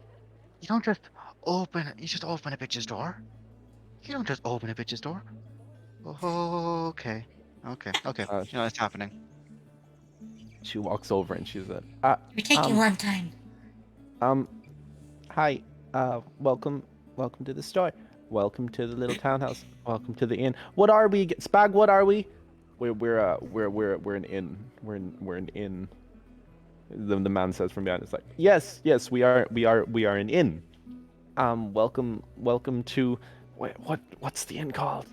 You don't just open. You just open a bitch's door. You don't just open a bitch's door. Oh, okay. You know what's happening. She walks over and she said, You're taking a long time. hi, welcome to the store. Welcome to the little townhouse. Welcome to the inn. What are we, Spag? What are we? We're an inn. We're an inn. The man says from behind. It's like, yes, we are an inn. Welcome to what's the inn called?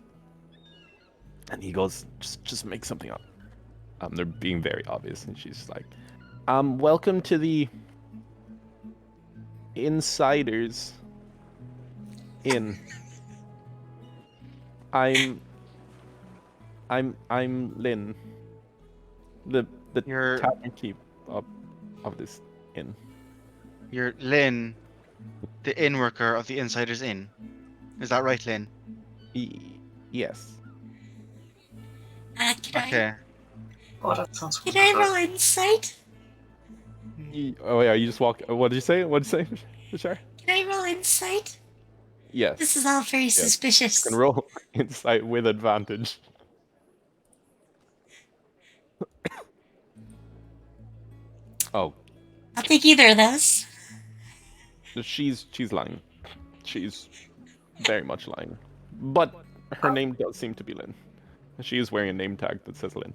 And he goes, just make something up. They're being very obvious, and she's like, welcome to the Insiders Inn. I'm Lynn, the You're- tavern keep of this inn. You're Lynn, the inn worker of the Insiders Inn. Is that right, Lynn? Yes. Can Oh, that sounds I roll wonderful. insight? Oh yeah, you just walk. What did you say? Sure. Can I roll insight? Yes. This is all very suspicious. You can roll insight with advantage. Oh, I'll take either of those. she's lying. She's very much lying. But her name does seem to be Lynn. She is wearing a name tag that says Lynn.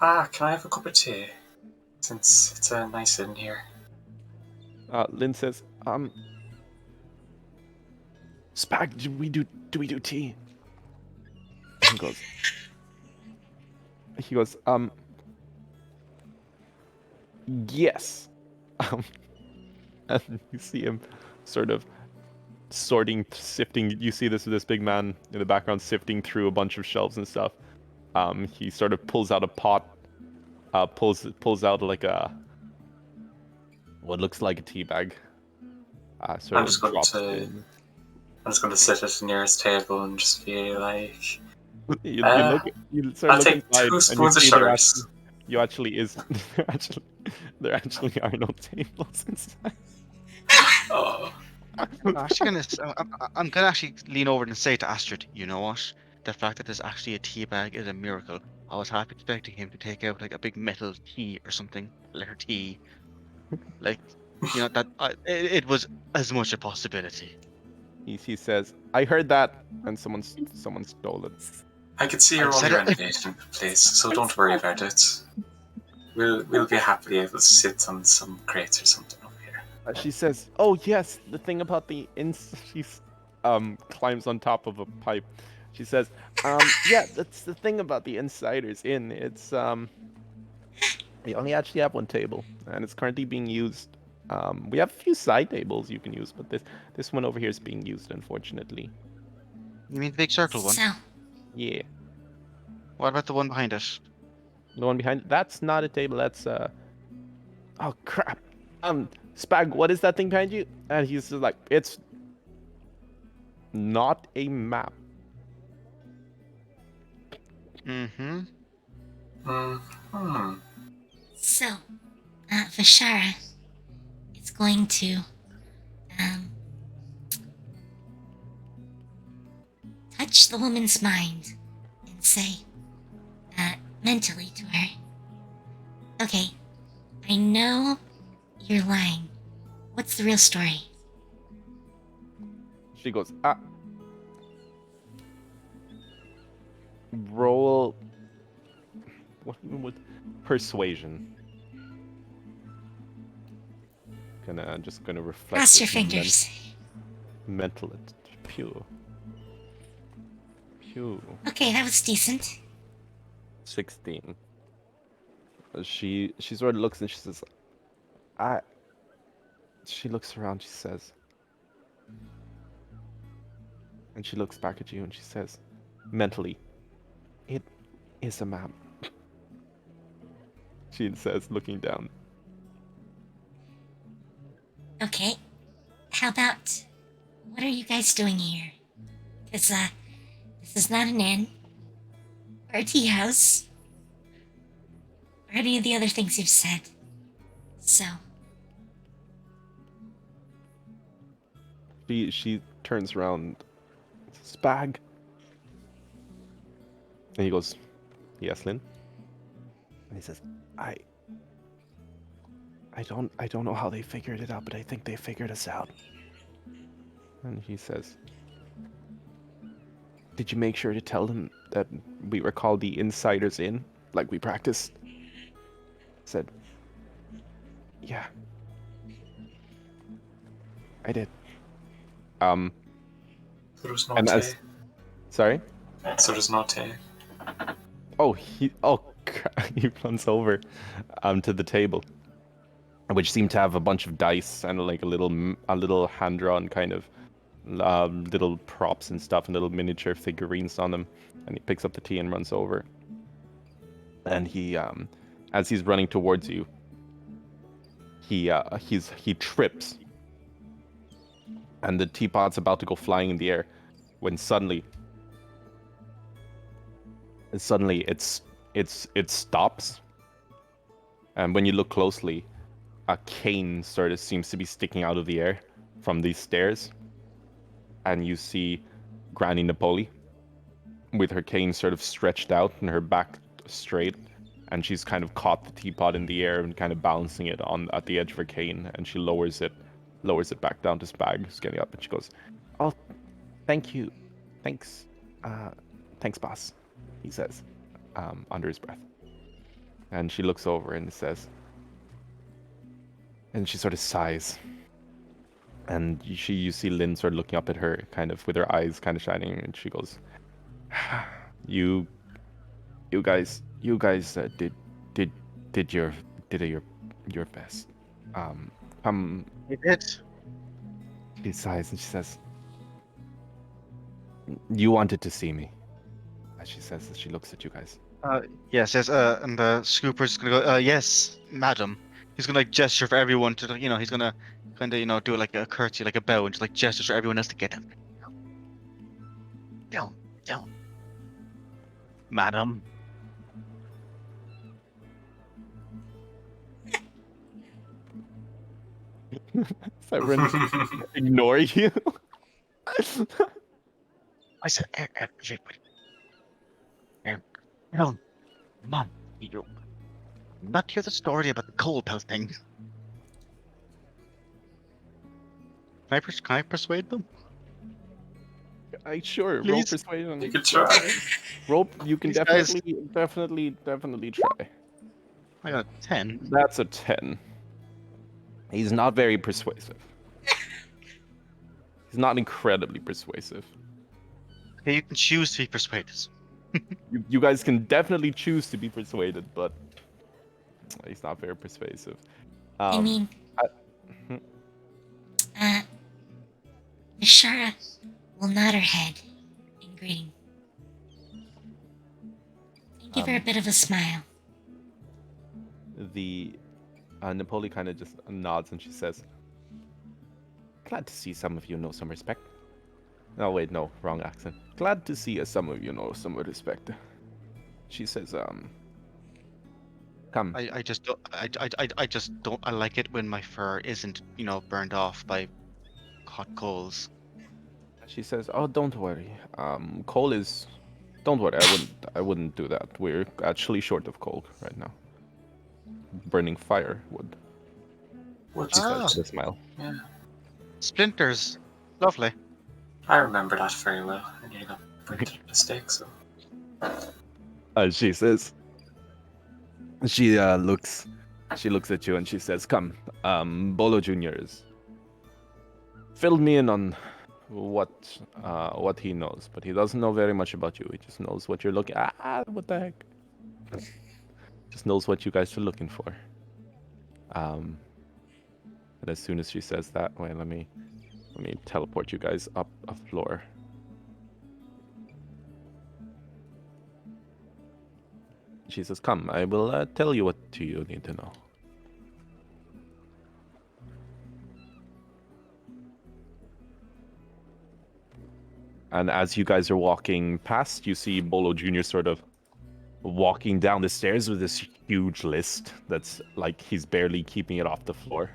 Can I have a cup of tea? Since it's a nice inn here. Lynn says, Spag, do we do tea? And he goes, yes. And you see him sort of sifting. You see this big man in the background sifting through a bunch of shelves and stuff. He sort of pulls out a pot, pulls out like what looks like a tea bag. I'm just going to sit at the nearest table and just be like, you I'll start looking take inside, 2 and spoons of you see sugars. there actually are no tables inside. Oh, I'm gonna actually lean over and say to Astrid, you know what? The fact that there's actually a tea bag is a miracle. I was half expecting him to take out like a big metal key or something, letter T. Like, that it was as much a possibility. He says, "I heard that, and someone stole it." I could see I you're only said it. renovating the place, so don't worry about it. We'll be happily able to sit on some crates or something over here. She says, "Oh yes, the thing about the She climbs on top of a pipe. She says, yeah, that's the thing about the Insiders Inn. It's we only actually have one table, and it's currently being used. We have a few side tables you can use, but this one over here is being used, unfortunately. You mean the big circle one? So, Yeah, What about the one behind it? the one behind. That's not a table. That's Oh crap. Spag, what is that thing behind you? And he's just like, it's not a map. Mm-hmm. Hmm. so, Vashara is going to, touch the woman's mind and say, mentally to her, okay, I know you're lying. What's the real story? She goes, roll. What even with persuasion? Just gonna reflect. Cross your this fingers. Mental. Pew. Okay, that was decent. 16. She sort of looks and she says, She looks around. She says, and she looks back at you and she says, mentally, it is a map. She says, looking down. Okay, how about, what are you guys doing here? Because, this is not an inn, or a tea house, or any of the other things you've said. So, She turns around. Spag. And he goes, yes, Lynn. And he says, I don't know how they figured it out, but I think they figured us out. And he says, did you make sure to tell them that we were called the Insiders Inn, like we practiced? Said, yeah. I did. So there's no and tea. Sorry? So there's no tea. He runs over to the table, which seemed to have a bunch of dice and like a little hand-drawn kind of little props and stuff and little miniature figurines on them. And he picks up the tea and runs over. And he, as he's running towards you, he trips, and the teapot's about to go flying in the air, when suddenly it stops. And when you look closely, a cane sort of seems to be sticking out of the air from these stairs. And you see Granny Napoli with her cane sort of stretched out and her back straight. And she's kind of caught the teapot in the air and kind of balancing it at the edge of her cane. And she lowers it back down to Spag, who's getting up. And she goes, oh, thank you. Thanks, boss, he says, under his breath. And she looks over and says, and she sort of sighs. And you see Lynn sort of looking up at her, kind of with her eyes kind of shining, and she goes, "You guys did your best. We did. She sighs and she says, "You wanted to see me," as she says as she looks at you guys. Yes, yes. And the scooper's gonna go. Yes, madam. He's gonna like gesture for everyone to, he's gonna kind of, do like a curtsy, like a bow, and just like gestures for everyone else to get him. Down, madam. Severin, ignore you. I said, no, Mom, you not hear the story about the coal pelt thing. Can I persuade them? Sure, roll Please? persuasion. You could try. Roll. You can These guys- definitely try. I got 10. That's a 10. He's not very persuasive. He's not incredibly persuasive. Okay, you can choose to be persuaded. You guys can definitely choose to be persuaded, but he's not very persuasive. I mean, hmm. Miss Shara will nod her head in greeting and give her a bit of a smile. The Napoli kind of just nods and she says, "Glad to see some of you know some respect." Oh wait, no, wrong accent. Glad to see some of you know some respect. She says, "Come." I just don't. I just don't. I like it when my fur isn't, burned off by hot coals. She says, "Oh, don't worry. Coal is. Don't worry. I wouldn't do that. We're actually short of coal right now. Burning firewood." What's She Ah. says with a smile. Yeah, Splinters, lovely. I remember that very well. I nearly got burnt at mistake, so. She says. She looks. She looks at you and she says, "Come, Bolo Juniors. Fill me in on what he knows, but he doesn't know very much about you. He just knows what you're looking. What the heck? Just knows what you guys are looking for." And as soon as she says that, wait, let me teleport you guys up a floor. She says, "Come, I will tell you what you need to know." And as you guys are walking past, you see Bolo Jr. sort of walking down the stairs with this huge list that's like he's barely keeping it off the floor.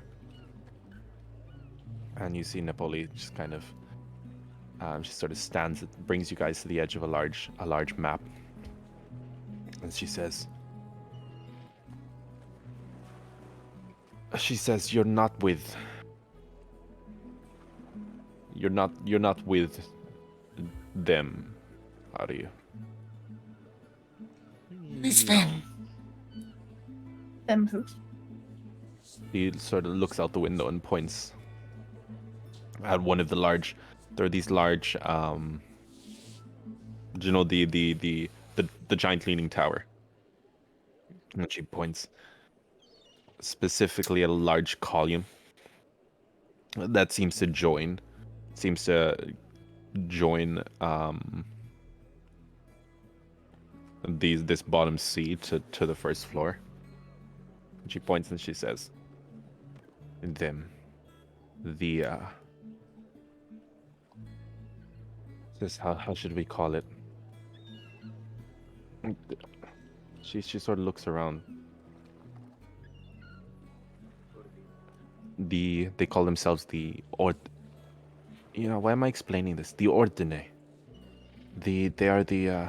And you see Napoli just kind of, she sort of stands, brings you guys to the edge of a large map. And she says, "You're not with them, are you?" Who's them? Them who? He sort of looks out the window and points at one of the large. There are these large, the giant leaning tower. And she points specifically at a large column that seems to join this bottom sea to the first floor. And she points and she says, "Them, the this how should we call it?" She sort of looks around. They call themselves the why am I explaining this? The Ordine. They are the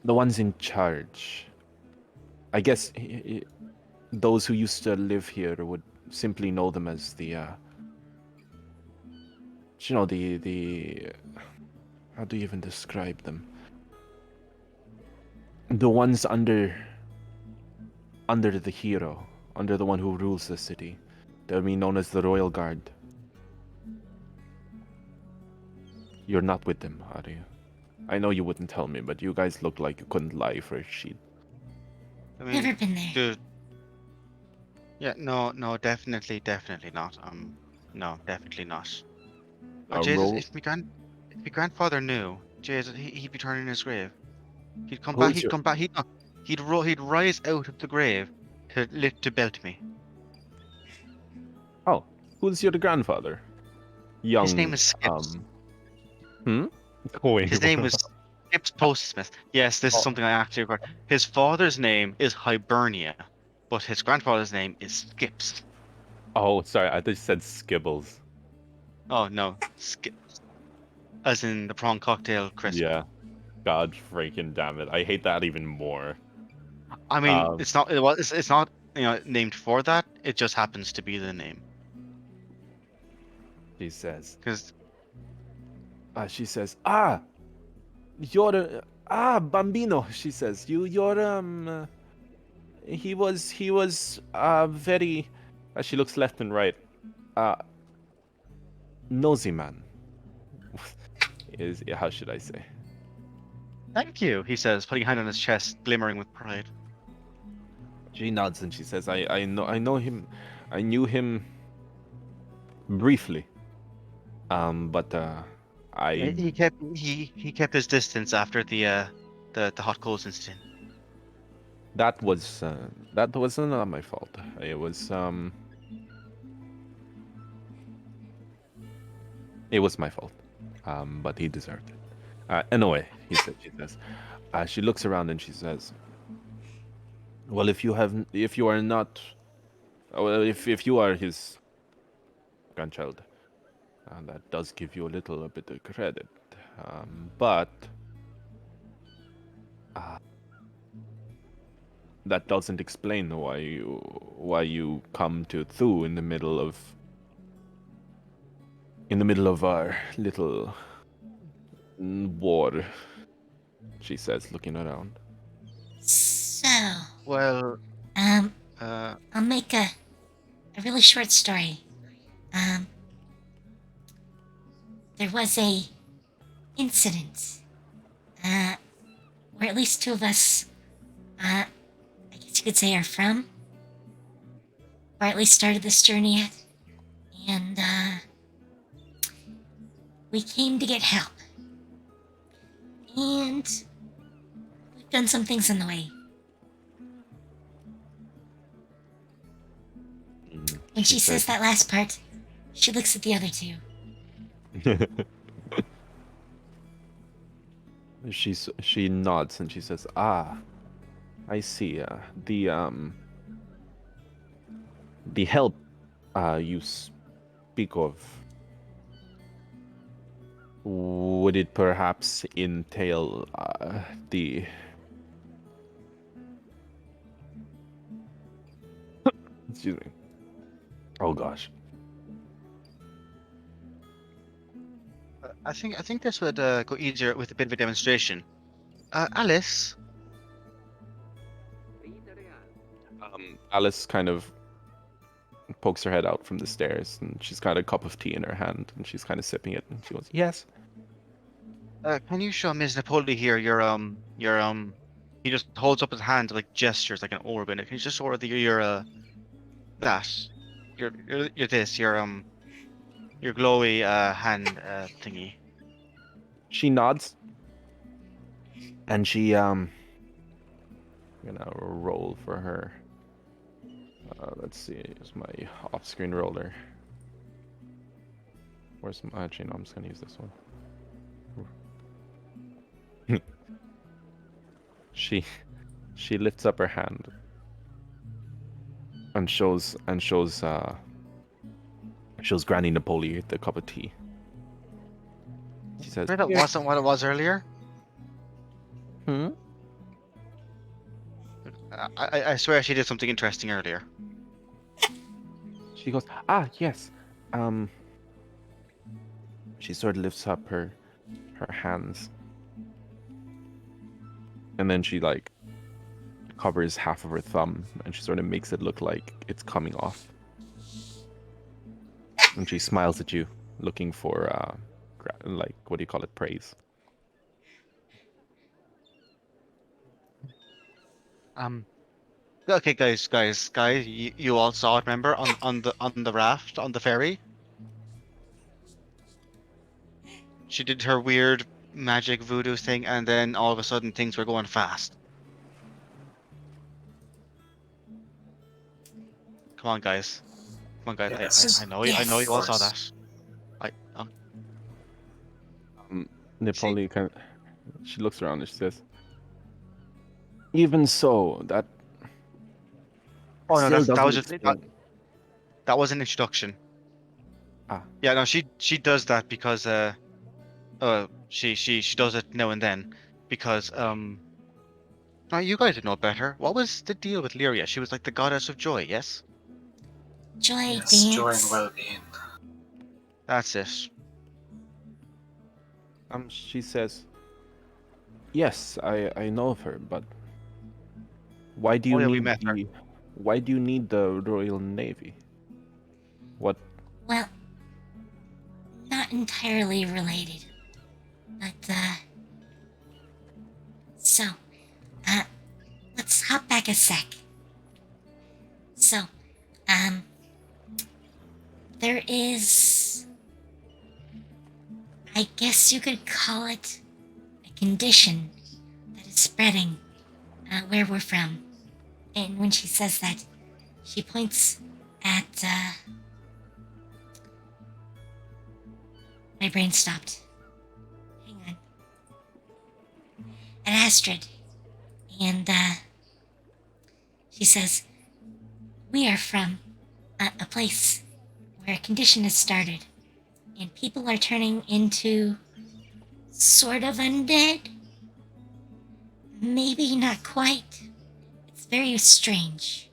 ones in charge. I guess those who used to live here would simply know them as the how do you even describe them? The ones under the hero, under the one who rules the city. They'll be known as the Royal Guard. You're not with them, are you? I know you wouldn't tell me, but you guys look like you couldn't lie for a sheet. I mean, Never been there. dude. Yeah, no, definitely not. No, definitely not. Jesus, roll. if my grandfather knew, Jesus, he'd be turning in his grave. He'd come Who back. is He'd your- come back. He'd rise out of the grave to belt me. Oh, who's your grandfather? Young. His name is Skips. Wait, His name was Skips Postsmith. Yes, this is something I actually record. His father's name is Hibernia, but his grandfather's name is Skips. Oh, sorry, I thought you said Skibbles. Oh no, Skips, as in the prawn cocktail crisp. Yeah. God freaking damn it. I hate that even more. I mean, Um, it's not. It's not named for that. It just happens to be the name. She says, Because you're, Bambino, she says, you're, he was, very, she looks left and right, uh, nosy man, how should I say? thank you, he says, putting a hand on his chest, glimmering with pride. She nods and she says, I know him, I knew him briefly, but, I, He kept his distance after the hot coals incident. that was not my fault. It was my fault, but he deserved it. Anyway, she says. She looks around and she says, "Well, if you are not, well, if you are his grandchild, that does give you a little bit of credit. But that doesn't explain why you come to Thu in the middle of our little war," she says, looking around. So, Well, um, uh, I'll make a really short story. There was a incident, where at least two of us, I guess you could say are from, or at least started this journey at, and, we came to get help. And we've done some things on the way. When she says that last part, she looks at the other two. She nods and she says, I see. The help you speak of, would it perhaps entail the excuse me. Oh gosh. I think this would go easier with a bit of a demonstration. Alice, Alice kind of pokes her head out from the stairs, and she's got a cup of tea in her hand, and she's kind of sipping it, and she goes, "Yes." can you show Ms. Napoli here he just holds up his hand like gestures like an orb in it. Can you just show her that your glowy hand thingy? She nods, and she I'm gonna roll for her. Let's see, here's my off-screen roller. Where's my? Actually, no, I'm just gonna use this one. She lifts up her hand and shows Granny Napoli the cup of tea. She says, Sure that "Here." wasn't what it was earlier. Hmm? I swear she did something interesting earlier. She goes, yes. She sort of lifts up her hands, and then she like covers half of her thumb, and she sort of makes it look like it's coming off. And she smiles at you, looking for like, what do you call it, praise. Okay, guys, you all saw it, remember, on the raft on the ferry. She did her weird magic voodoo thing, and then all of a sudden things were going fast. Come on, guys. Yes. I know you all saw that. Yes. Napoli kind of, she looks around and she says, "Even so, that Oh no, Still that was doesn't just explain. that was an introduction. Ah, Yeah, no, she does that because she does it now and then because no, you guys would know better. What was the deal with Lyria? She was like the goddess of joy, yes? Joy, Yes, joy and dance. well-being. That's it. she says, "Yes, I know of her, but why do Oh you yeah, we need met her. the Royal Navy? What? Well, not entirely related. But, so, uh, let's hop back a sec. So, there is, I guess you could call it a condition that is spreading where we're from. And when she says that, she points at, my brain stopped. Hang on. At Astrid. And, she says, we are from a place where a condition has started. And people are turning into sort of undead. Maybe not quite. It's very strange.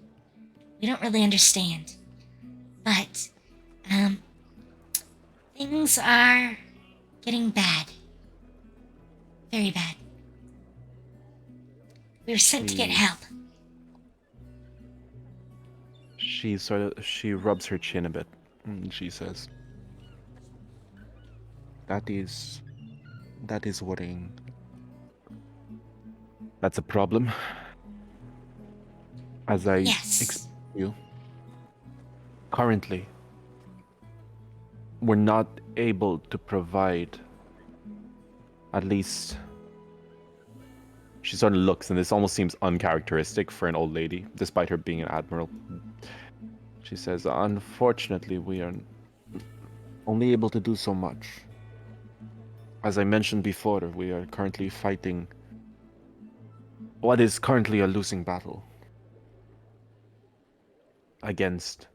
We don't really understand. But, things are getting bad. Very bad. We were sent to get help. She rubs her chin a bit. And she says, that is worrying. That's a problem. As I Yes. explained to you, currently, we're not able to provide, at least. She sort of looks, and this almost seems uncharacteristic for an old lady, despite her being an admiral. She says, unfortunately, we are only able to do so much. As I mentioned before, we are currently fighting what is currently a losing battle against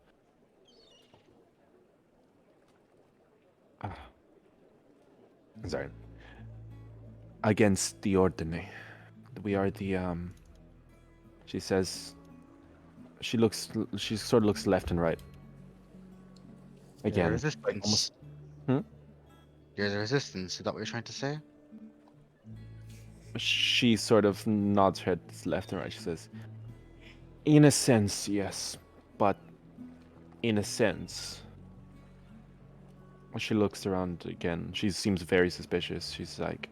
against the Ordine. We are the she says, she sort of looks left and right. The Again, resistance. almost. You're the resistance. Is that what you're trying to say? She sort of nods her head left and right. She says, in a sense, yes, but in a sense. She looks around again. She seems very suspicious. She's like,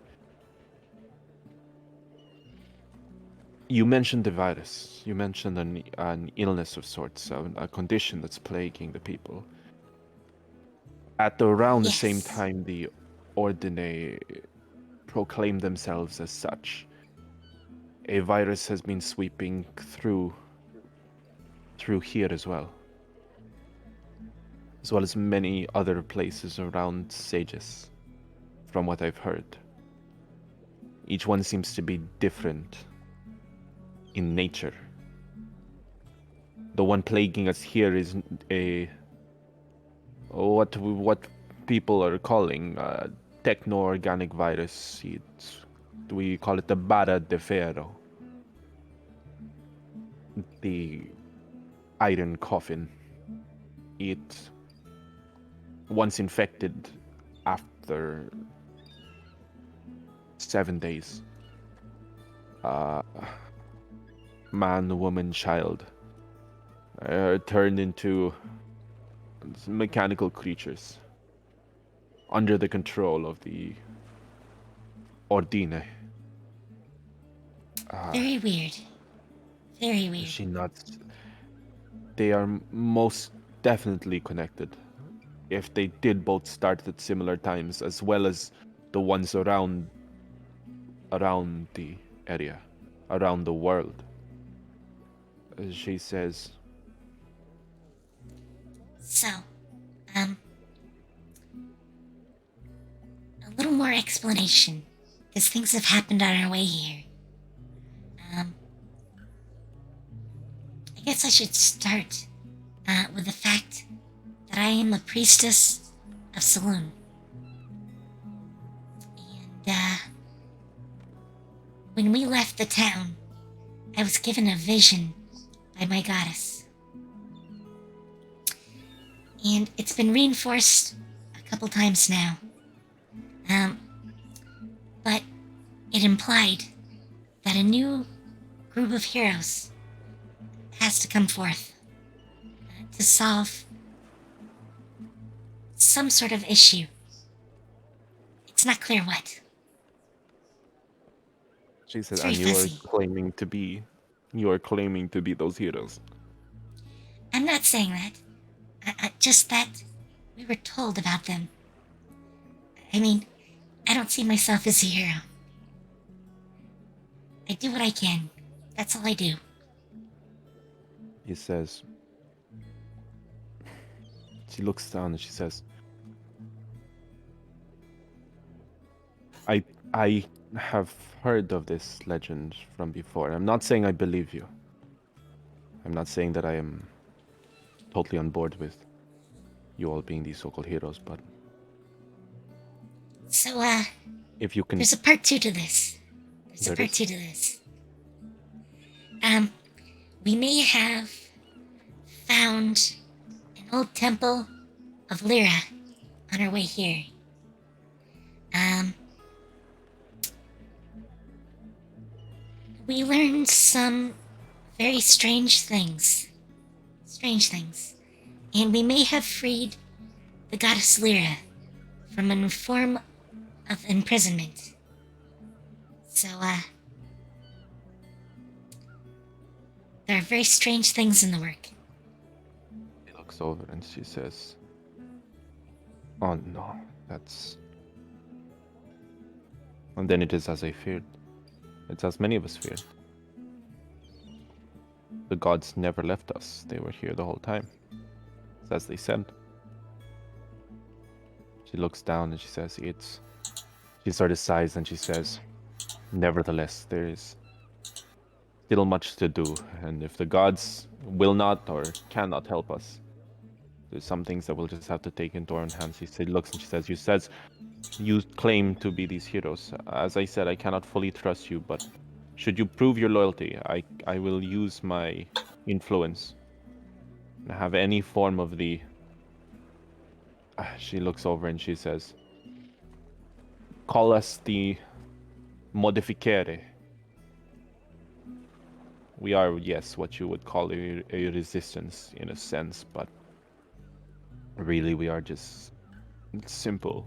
you mentioned the virus. You mentioned an illness of sorts, a condition that's plaguing the people. At around the same Yes. time, the Ordine proclaim themselves as such. A virus has been sweeping through here as well as many other places around Sages, from what I've heard. Each one seems to be different in nature. The one plaguing us here is what people are calling techno-organic virus. We call it the Bara de Ferro, the iron coffin. It, once infected, after 7 days, man, woman, child turned into mechanical creatures under the control of the Ordine. Very weird. Very weird. She nods. They are most definitely connected. If they did both start at similar times, as well as the ones around the area, around the world. She says, So, a little more explanation, because things have happened on our way here. I guess I should start with the fact that I am a priestess of Saloon. And when we left the town, I was given a vision by my goddess. And it's been reinforced a couple times now. But it implied that a new group of heroes has to come forth to solve some sort of issue. It's not clear what. She said, It's very and you are fuzzy. claiming to be those heroes. I'm not saying that. Just that we were told about them. I mean, I don't see myself as a hero. I do what I can. That's all I do. He says, she looks down and she says, I have heard of this legend from before. I'm not saying I believe you. I'm not saying that I am totally on board with you all being these so-called heroes, but So, if you can... there's a part 2 to this. There is? We may have found an old Temple of Lyra on our way here. We learned some very strange things. And we may have freed the goddess Lyra from a form of imprisonment. So, there are very strange things in the work. She looks over and she says, oh no, that's... And then it is as I feared. It's as many of us feared. The gods never left us. They were here the whole time. It's as they said. She looks down and she says, She sort of sighs and she says, nevertheless, there is still much to do, and if the gods will not or cannot help us, there's some things that we'll just have to take into our own hands. She looks and she says, you claim to be these heroes. As I said, I cannot fully trust you, but should you prove your loyalty, I will use my influence and have any form of the... She looks over and she says, call us the modificere. We are, yes, what you would call a resistance in a sense, but really we are just simple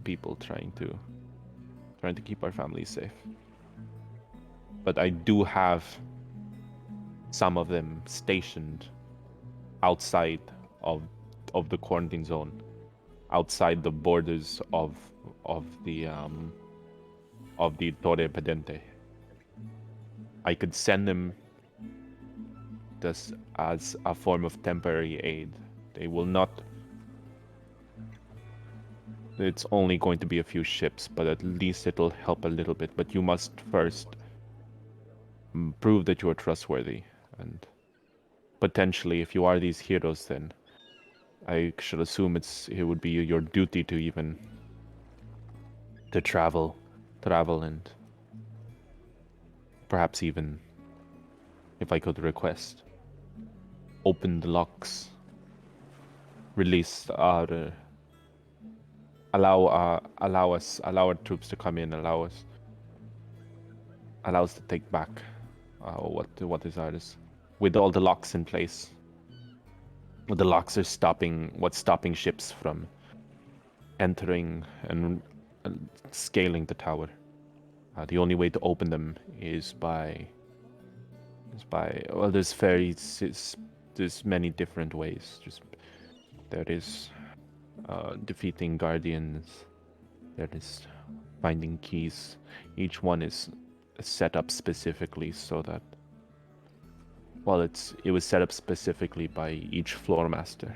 people trying to keep our families safe. But I do have some of them stationed outside of the quarantine zone, outside the borders of the Torre Pedente. I could send them just as a form of temporary aid. They will not... It's only going to be a few ships, but at least it'll help a little bit. But you must first prove that you are trustworthy, and potentially, if you are these heroes, then I should assume it would be your duty to even travel and perhaps even, if I could request, open the locks, release our allow our troops to come in, allow us to take back what is ours, with all the locks in place. The locks are stopping ships from entering and scaling the tower. The only way to open them is by well, there's many different ways. There is defeating guardians. There is finding keys. Each one is set up specifically so that, well, it was set up specifically by each floor master.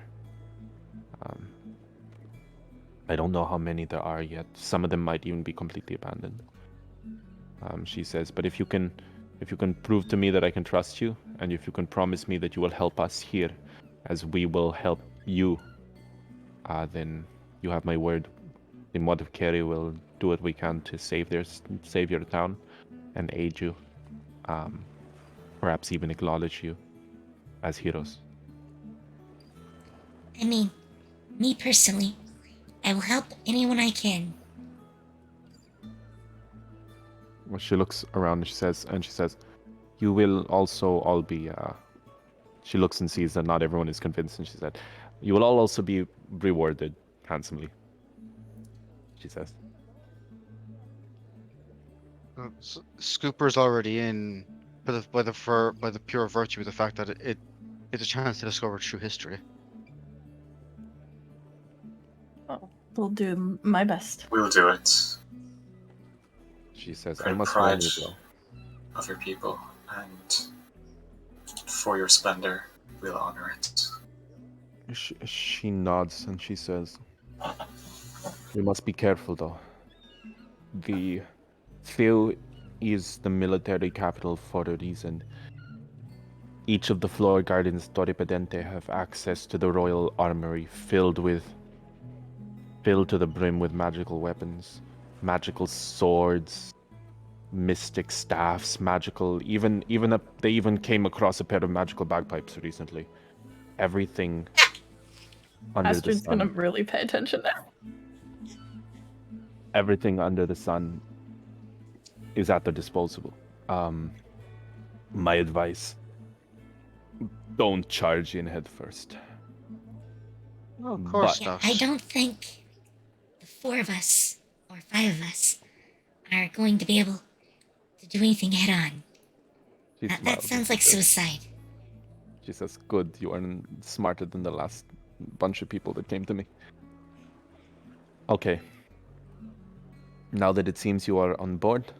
I don't know how many there are yet. Some of them might even be completely abandoned. She says, but if you can If you can prove to me that I can trust you, and if you can promise me that you will help us here, as we will help you, then you have my word. In what of Kerry will do what we can to save your town, and aid you. Perhaps even acknowledge you as heroes. I mean, me personally, I will help anyone I can. Well, she looks around and she says, "You will also all be." She looks and sees that not everyone is convinced, and she said, "You will all also be rewarded handsomely." She says. Scooper's already in by the pure virtue of the fact that it's a chance to discover true history. Oh, will do my best. We'll do it. She says, For "I the must warn pride you, though." of your people, and for your splendor, we'll honor it. She nods and she says, "We must be careful, though. The Theo is the military capital for a reason. Each of the floor gardens Torripedente have access to the royal armory filled to the brim with magical weapons, magical swords, mystic staffs, magical they even came across a pair of magical bagpipes recently. Everything under the Astrid's sun. gonna really pay attention now. Everything under the sun is at their disposal. My advice: don't charge in head first. Oh, of course Yeah, not. I don't think the 4 of us, or 5 of us, are going to be able to do anything head on. She That smiles. sounds like suicide. She says, "Good, you are smarter than the last bunch of people that came to me." Okay. Now that it seems you are on board,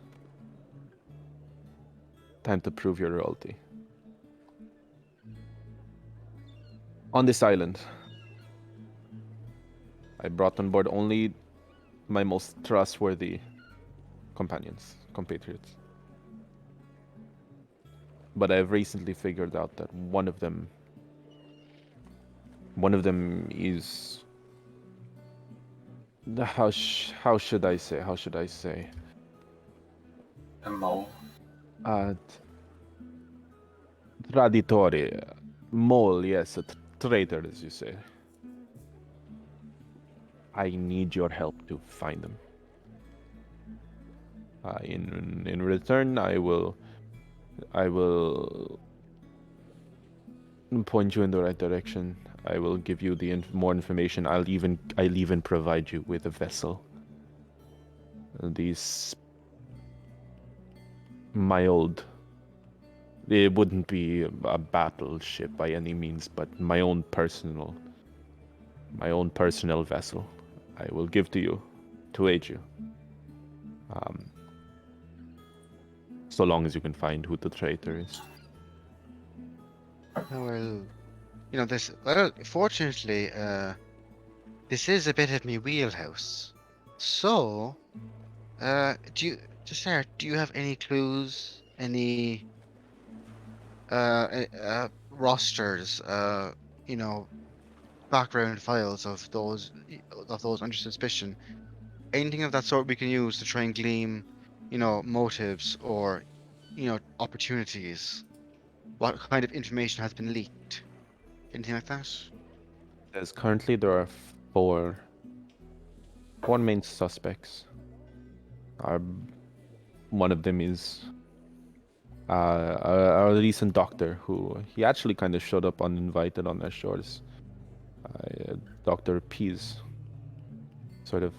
time to prove your loyalty. On this island, I brought on board only my most trustworthy compatriots. But I've recently figured out that one of them is how should I say? A mole. Traditore, mole, yes, a traitor, as you say. I need your help to find them. In return, I will point you in the right direction. I will give you more information. I'll even provide you with a vessel. It wouldn't be a battleship by any means, but my own personal vessel. I will give to you to aid you. So long as you can find who the traitor is. Well, this. Well, fortunately, this is a bit of me wheelhouse. So, do you have any clues, any rosters, background files of those under suspicion? Anything of that sort we can use to try and glean, motives or, opportunities. What kind of information has been leaked? Anything like that? As currently there are four main suspects. One of them is a recent doctor who he actually kind of showed up uninvited on their shores. Dr. Pease, sort of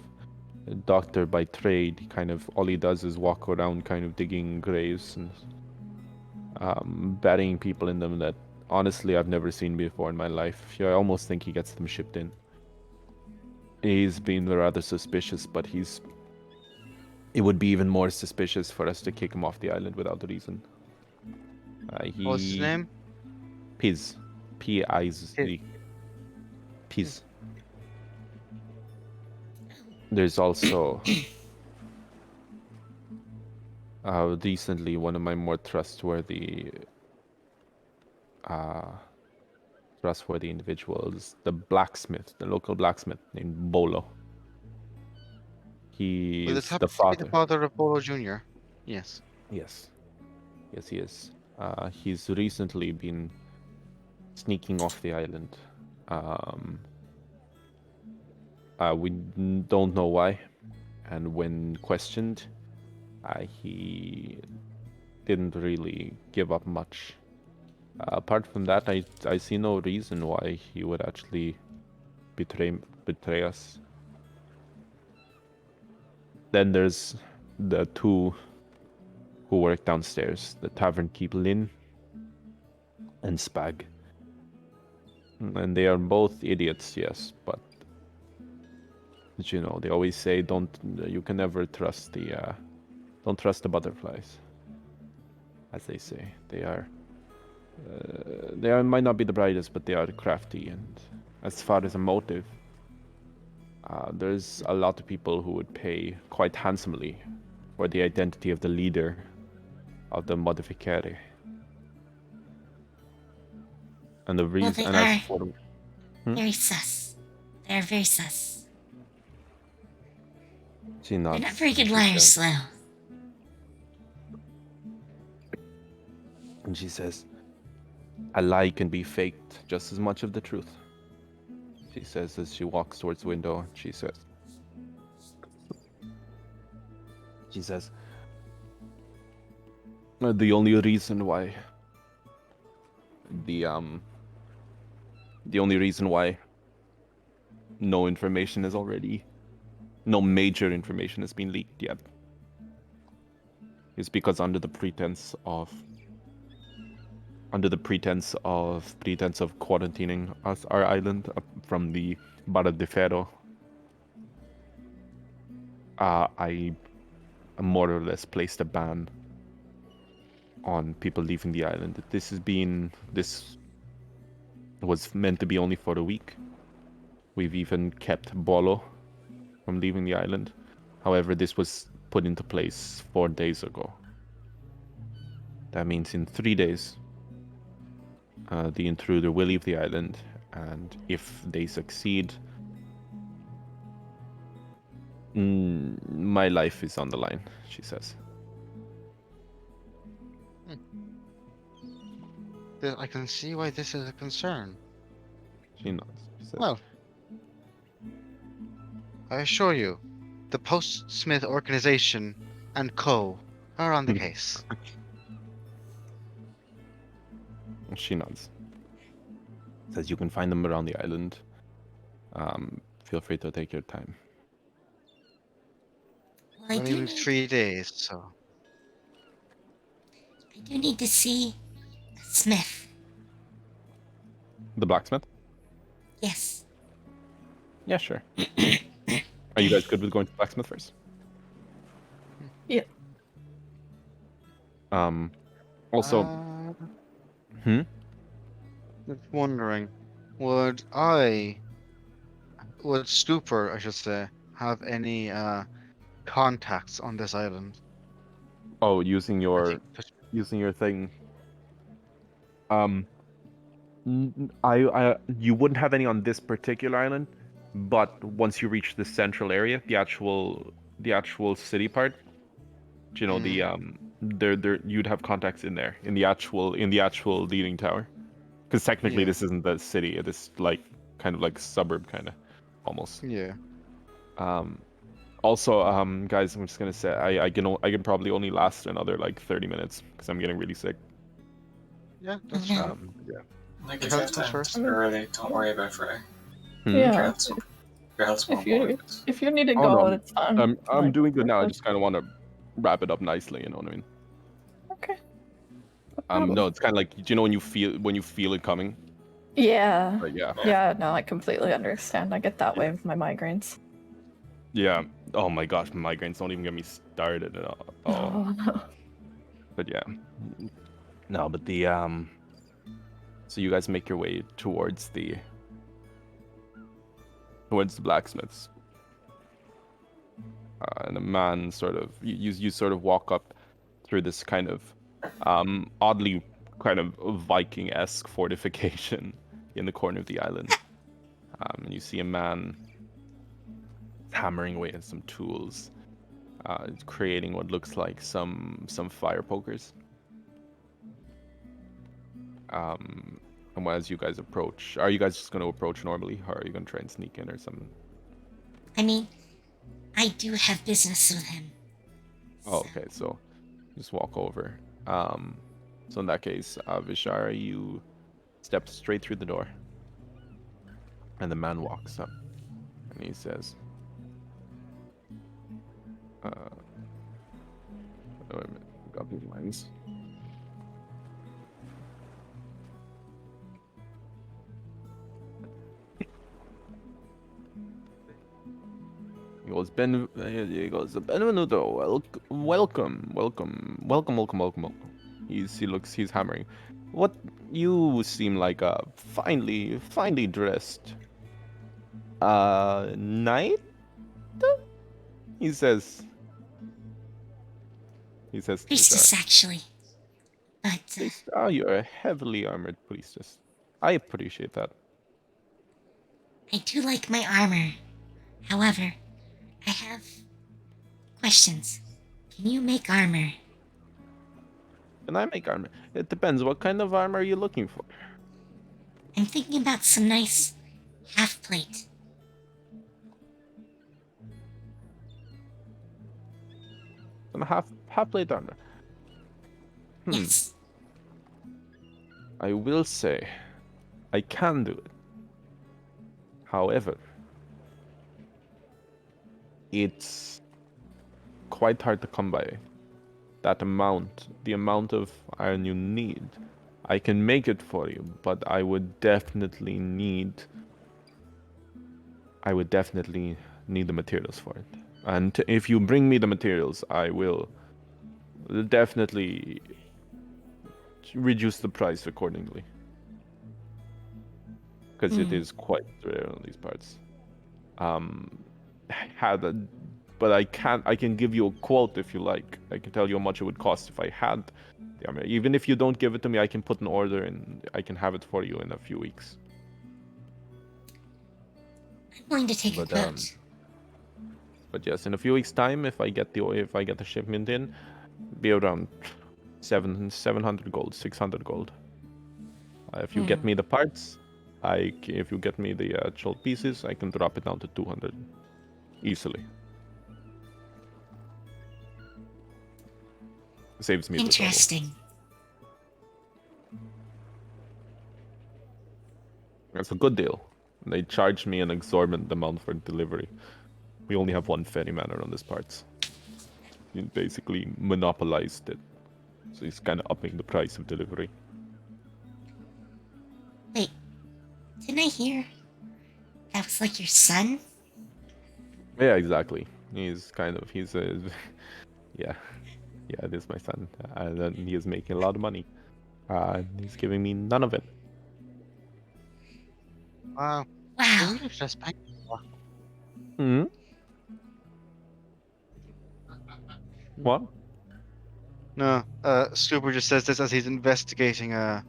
a doctor by trade. Kind of all he does is walk around, kind of digging graves and burying people in them that honestly I've never seen before in my life. I almost think he gets them shipped in. He's been rather suspicious, but it would be even more suspicious for us to kick him off the island without a reason. What's his name? Piz. P-I-Z. Piz. There's also Recently, one of my more trustworthy individuals, the blacksmith, the local blacksmith named Bolo. He Well, this is the happens to be the father. father of Bolo Jr. Yes. Yes, yes, he is. He's recently been sneaking off the island. We don't know why, and when questioned, he didn't really give up much. Apart from that, I see no reason why he would actually betray us. Then there's the two who work downstairs, the tavern keep Lin and Spag. And they are both idiots, yes, but you know, they always say you can never trust don't trust the butterflies. As they say, they might not be the brightest, but they are crafty. And as far as a motive, there's a lot of people who would pay quite handsomely for the identity of the leader of the Modificare. And the reason, they and are as for very sus. They're very sus. she They're nods. not very good She liars, says- though. And she says, a lie can be faked just as much of the truth. She says as she walks towards the window. She says, the only reason why no major information has been leaked yet is because under the pretense of quarantining our island from the Barra de Ferro, I more or less placed a ban on people leaving the island. This was meant to be only for a week. We've even kept Bolo from leaving the island. However, this was put into place 4 days ago. That means in 3 days, the intruder will leave the island, and if they succeed, my life is on the line, she says. I can see why this is a concern. She nods. She says, Well, I assure you, the Post-Smith organization and co. are on the case. She nods. Says you can find them around the island. Feel free to take your time. Well, I Only do in need, 3 days, so. I do need to see Smith. The blacksmith? Yes. Yeah, sure. Are you guys good with going to the blacksmith first? Yeah. Also, Just wondering, would Stupor, I should say, have any contacts on this island? using your thing. You wouldn't have any on this particular island, but once you reach the central area, the actual city part, you know, there you'd have contacts in there in the actual leading tower, because technically this isn't the city, it is like kind of like suburb kind of almost. Yeah. Also, guys, I'm just gonna say I can probably only last another like 30 minutes because I'm getting really sick. Yeah, that's Yeah. fine. Yeah. Like, if you have time early, don't worry about Fray. Your Yeah. health's more important. If you need to Oh, go, no, it's fine. I'm doing good now. I just kind of want to wrap it up nicely. You know what I mean? Okay. No, it's kind of like, do you know when you feel it coming? Yeah. But yeah. Yeah, no, I completely understand. I get that way with my migraines. Yeah. Oh my gosh, migraines don't even get me started at all. Oh. But yeah. No, but so you guys make your way towards the blacksmiths. And a man sort of you sort of walk up through this kind of oddly kind of Viking-esque fortification in the corner of the island. And you see a man hammering away at some tools, creating what looks like some fire pokers. And as you guys approach, are you guys just going to approach normally, or are you going to try and sneak in or something? I mean, I do have business with him. Oh, okay, so just walk over. So in that case, Vishara, you step straight through the door, and the man walks up, and he says, wait a minute, got these lines. He goes, Benvenuto, welcome. He's hammering. What, you seem like a finely dressed, knight? He says to Priestess, Vishara. actually. But, Oh, you're a heavily armored priestess. I appreciate that. I do like my armor. However, I have questions. Can you make armor? Can I make armor? It depends. What kind of armor are you looking for? I'm thinking about some nice half plate. Some half plate armor. Yes. I will say, I can do it. However, it's quite hard to come by. That amount, the amount of iron you need, I can make it for you, but I would definitely need the materials for it. And if you bring me the materials, I will definitely reduce the price accordingly. Because it is quite rare on these parts. But I can give you a quote if you like. I can tell you how much it would cost if I had the armor. Even if you don't give it to me, I can put an order and I can have it for you in a few weeks. I'm going to take a quote. But yes, in a few weeks' time, if I get the shipment in, be around 700 gold, 600 gold. If you get me the parts, if you get me the actual pieces, I can drop it down to 200 easily. Saves me the trouble. Interesting. It's a good deal. They charged me an exorbitant amount for delivery. We only have one ferryman around these parts. He basically monopolized it. So he's kind of upping the price of delivery. Wait, didn't I hear that was like your son? Yeah, exactly. He's yeah, it is my son. And he is making a lot of money. He's giving me none of it. Wow. Wow. We should just pay more. Hmm? What? No, Scooper just says this as he's investigating a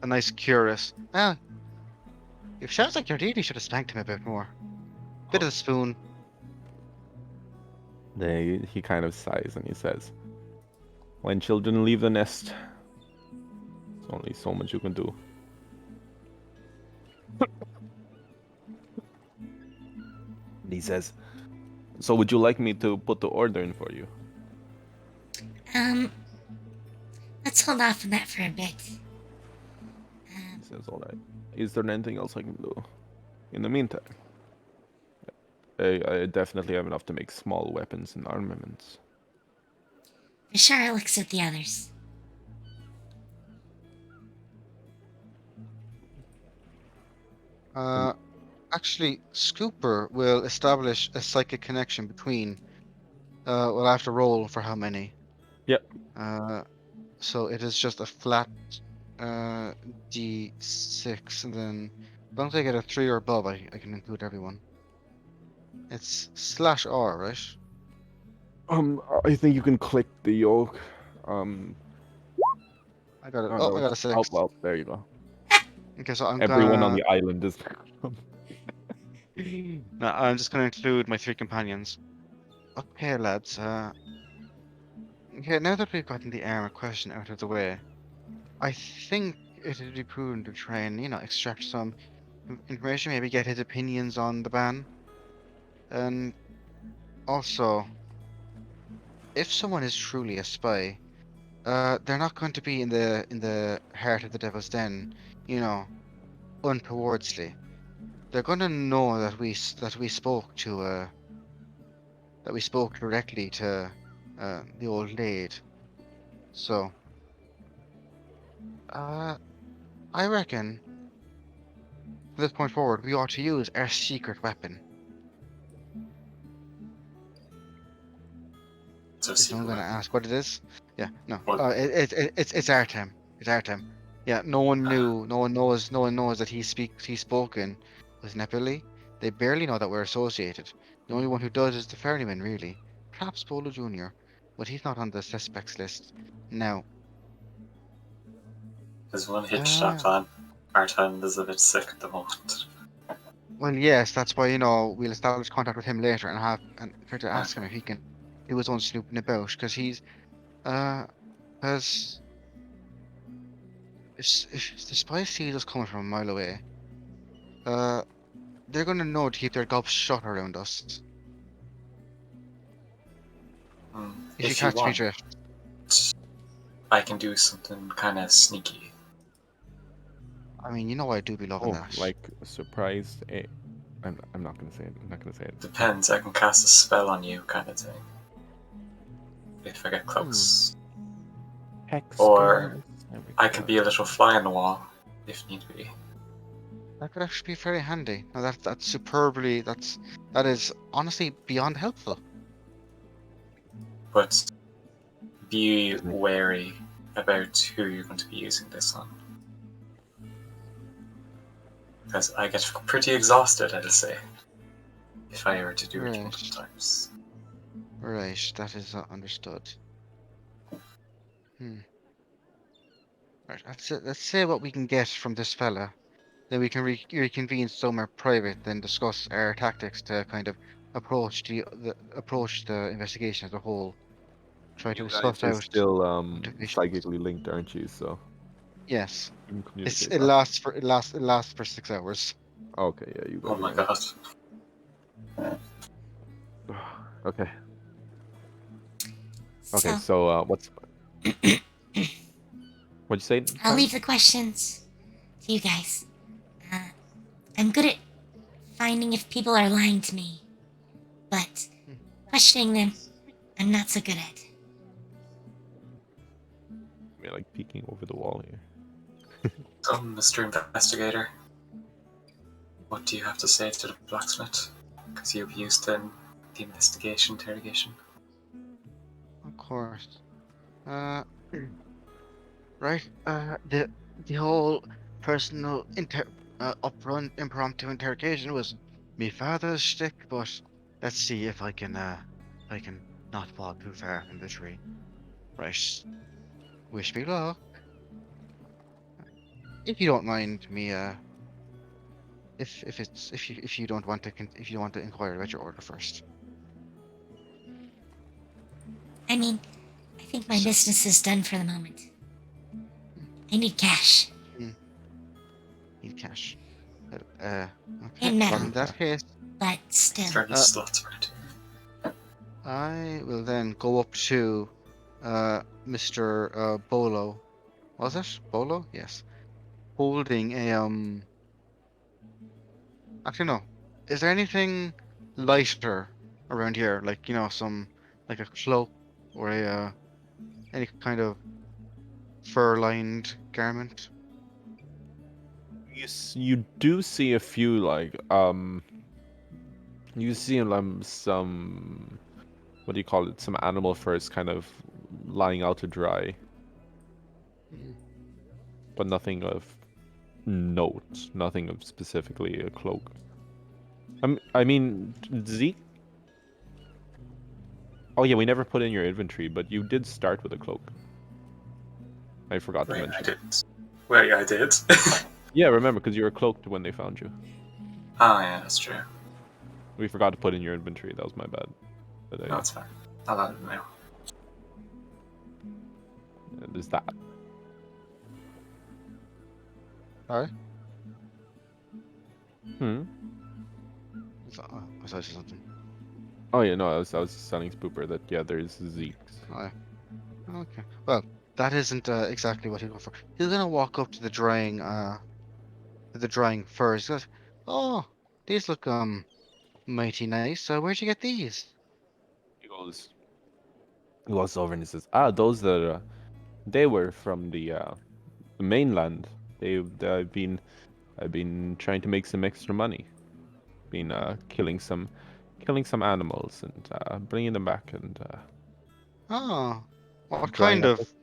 nice curious. Ah, it sounds like your deity should have spanked him a bit more. Bit of the spoon. He kind of sighs and he says, when children leave the nest, there's only so much you can do. And he says, so would you like me to put the order in for you? Let's hold off on that for a bit. He says, all right. Is there anything else I can do? In the meantime, I definitely have enough to make small weapons and armaments. Vishara looks at the others. Actually, Scooper will establish a psychic connection between. We'll have to roll for how many. Yep. So it is just a flat D6, and then as long as I get a 3 or above, I can include everyone. It's /R, right? I think you can click the yoke. I got it. Oh, Oh, that I was, got a oh 6. well, there you go. Okay, so I'm Everyone on gonna. the island is. No, I'm just gonna include my 3 companions. Okay, lads. Okay, now that we've gotten the armor question out of the way, I think it would be prudent to try and, extract some information, maybe get his opinions on the ban. And also, if someone is truly a spy, they're not going to be in the heart of the Devil's Den, you know, untowardly. They're going to know that we spoke directly to the old lady. So, uh, I reckon from this point forward, we ought to use our secret weapon. So Is someone secret going to weapon. ask what it is? Yeah, no. What? It's Artem. It's Artem. Yeah, no one knew. No one knows. No one knows that he's spoken with Nepali. They barely know that we're associated. The only one who does is the ferryman, really. Perhaps Polo Junior, but he's not on the suspects list. Now, There's one hitch to that uh, plan. Our time is a bit sick at the moment. well, yes, that's why we'll establish contact with him later and try to ask him Okay. if he can do his own snooping about, because he's because if the spies see us coming from a mile away, uh, they're gonna know to keep their gobs shut around us. If you If you catch me want, drift. I can do something kind of sneaky. I mean, you know I do be loving Oh, that. like surprised. I'm not gonna say it. I'm not gonna say it. Depends, I can cast a spell on you, kind of thing. If I get close. Hex. Or guys. There we I can go. be a little fly on the wall, if need be. That could actually be very handy. Now that's superbly that is honestly beyond helpful. But be Excuse me. wary about who you're going to be using this on. Because I get pretty exhausted, I'll say, if I were to do it Right. multiple times. Right, that is understood. Right, let's say what we can get from this fella. Then we can reconvene somewhere private, then discuss our tactics to kind of approach the investigation as a whole. Try You to guys suss are out still motivations. psychically linked, aren't you? So Yes, you can communicate it that. lasts for 6 hours. Okay, yeah, you Oh guys my are god. right. Okay. Okay, So, so what's what'd you say? I'll Kyle? leave the questions to you guys. I'm good at finding if people are lying to me, but questioning them, I'm not so good at. You're like peeking over the wall here. So, Mr. Investigator, what do you have to say to the blacksmith? Because you've used the interrogation. Of course. Right. The whole personal upfront impromptu interrogation was me father's shtick, but let's see if I can not fall too far from the tree. Right. Wish me luck. If you don't mind me, if you don't want to if you want to inquire about your order first. I mean, I think my business is done for the moment. I need cash. Need cash. Okay. And metal. Well, in that case, But still. Starting slots for it. I will then go up to Mr. Bolo. Was it Bolo? Yes. Holding a Actually, no. Is there anything lighter around here, like like a cloak or a any kind of fur-lined garment? You do see a few like you see some what do you call it? Some animal furs kind of lying out to dry, but nothing of note, nothing of specifically a cloak. I mean, Zeke. Oh yeah, we never put in your inventory, but you did start with a cloak. I forgot to Wait, I mention. didn't. Wait, I did. Yeah, remember, because you were cloaked when they found you. Ah, yeah, that's true. We forgot to put in your inventory. That was my bad. But No, it's fine. I'll add it now. there's that. Sorry? Hmm. I thought you said something. Oh yeah, no, I was telling Spooper that yeah, there's Zeke's. Oh, yeah. Okay. Well, that isn't exactly what he's going for. He's gonna walk up to the drying furs. He goes, "Oh, these look mighty nice. Where'd you get these?" He goes over and he says, those that they were from the mainland. I've been trying to make some extra money. Been killing some animals and bringing them back and Oh, what drying kind up. of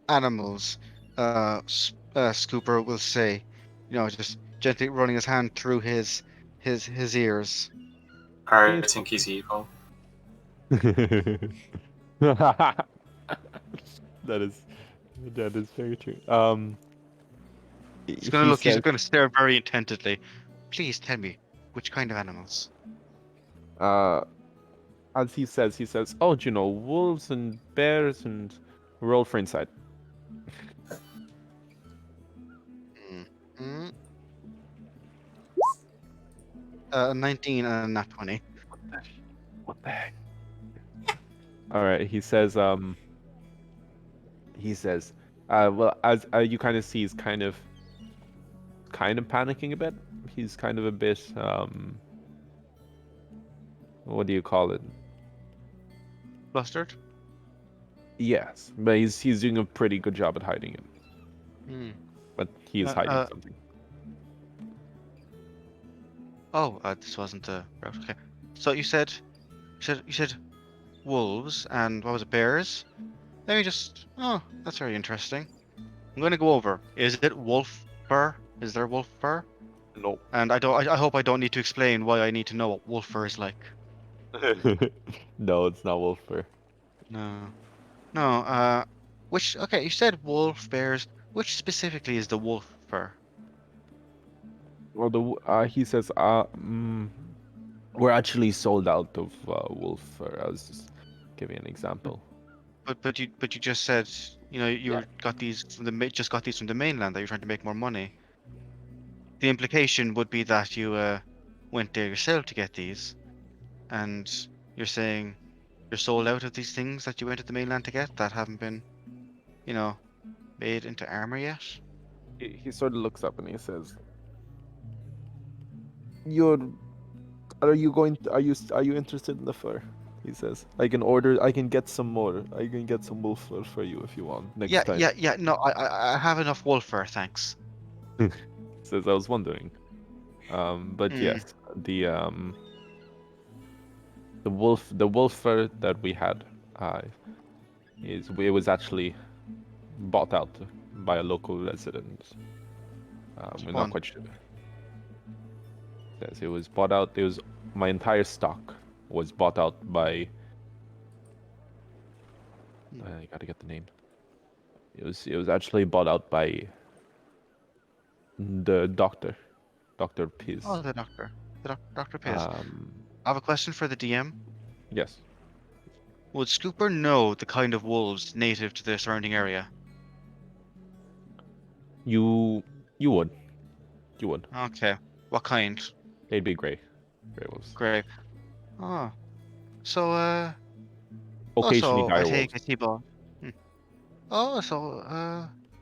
animals? Scooper will say, just gently running his hand through his ears. I Yes. think he's evil. that is very true. He's gonna He look. He's says, gonna stare very intently. Please tell me which kind of animals. as he says, oh, do you know, wolves and bears and roll for insight. Mm-hmm. 19 and a nat 20. What the heck? All right, he says, well, as you kind of see, he's kind of panicking a bit. He's kind of a bit, what do you call it? Flustered? Yes, but he's doing a pretty good job at hiding it. Hmm. But he is hiding something. Oh, this wasn't the route. Okay. So you said wolves and what was it, bears? Let me just. Oh, that's very interesting. I'm going to go over. Is it wolf fur? Is there wolf fur? No. And I hope I don't need to explain why I need to know what wolf fur is like. No, it's not wolf fur. No. No. Which? Okay, you said wolf bears. Which specifically is the wolf fur? Well, he says, we're actually sold out of wolf fur. I was just giving an example. But you just said you got these from just got these from the mainland that you're trying to make more money. The implication would be that you went there yourself to get these, and you're saying you're sold out of these things that you went to the mainland to get that haven't been, made into armor yet. He sort of looks up and he says, are you interested in the fur? He says, I can get some more. I can get some wolf fur for you if you want next time. Yeah. No, I have enough wool fur, thanks. Says, I was wondering. But yes, the wolf fur that we had, it was actually bought out by a local resident. We're not quite sure. Says it was bought out. It was my entire stock was bought out by. I gotta get the name. It was actually bought out by the doctor, Dr. Piz. Oh, the doctor, Dr. Piz. I Um, have a question for the DM. yes. Would Scooper know the kind of wolves native to the surrounding area? You would. You would. Okay. What kind? They'd be gray wolves. Grey. Oh. So, Occasionally also, I dire take wolves. a T-ball. Oh, so,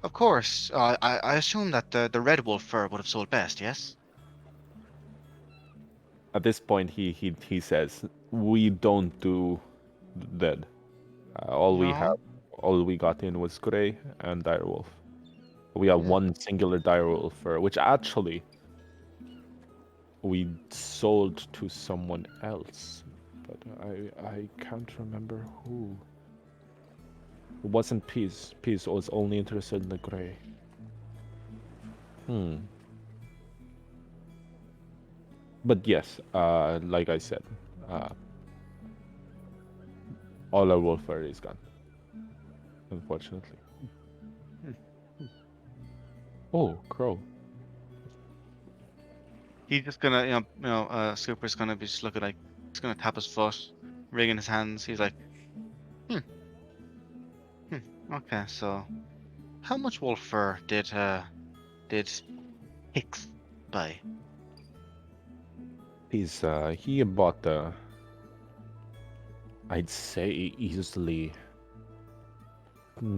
of course. I assume that the red wolf fur would have sold best, yes? At this point, he says, we don't do dead. All No? we got in was gray and dire wolf. We have one singular dire wolf fur, which actually we sold to someone else, but I can't remember who. It wasn't Peace. Peace was only interested in the gray. But yes, like I said, all our wolf fur is gone, unfortunately. Oh, crow. He's just gonna, Scooper's gonna be just looking like, he's gonna tap his foot, wringing his hands. He's like, hmm, okay, so how much wolf fur did Hicks buy? He bought I'd say easily.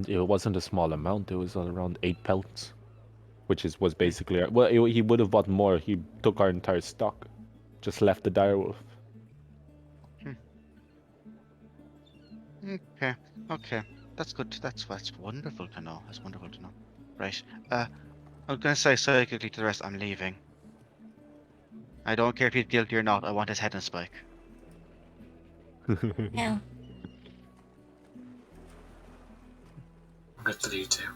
It wasn't a small amount. It was around 8 pelts, which was basically well. He would have bought more. He took our entire stock, just left the direwolf. Okay, okay, that's good. That's wonderful to know. That's wonderful to know. Right. I'm gonna say psychically to the rest, I'm leaving. I don't care if he's guilty or not. I want his head in a spike. No. I'm good to leave too.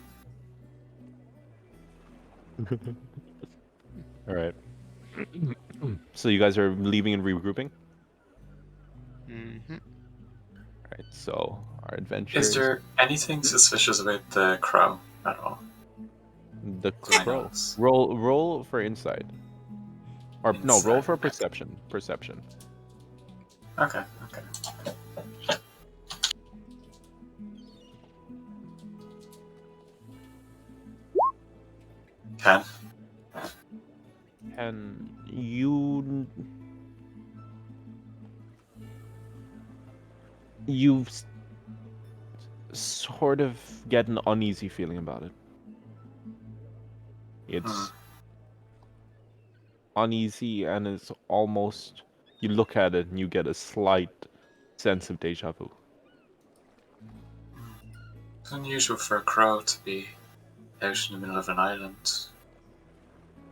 All right. So you guys are leaving and regrouping. Mm-hmm. All right. So our adventure Is there anything suspicious about the crow at all? the I crow. notice. Roll for insight. Or no, roll Inside, for okay. perception. Perception. Okay. 10. And you sort of get an uneasy feeling about it. It's uneasy, and it's almost, you look at it and you get a slight sense of deja vu. It's unusual for a crow to be out in the middle of an island.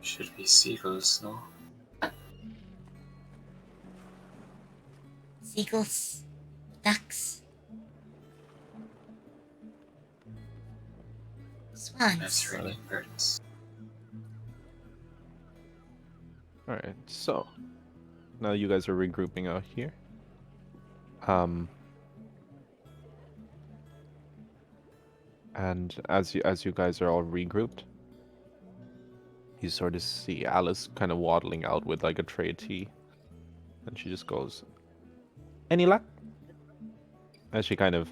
Should be seagulls, no? Seagulls, ducks, swans. Mediterranean birds. Alright, so now you guys are regrouping out here. And as you guys are all regrouped, you sort of see Alice kind of waddling out with like a tray of tea, and she just goes, "Any luck?" As she kind of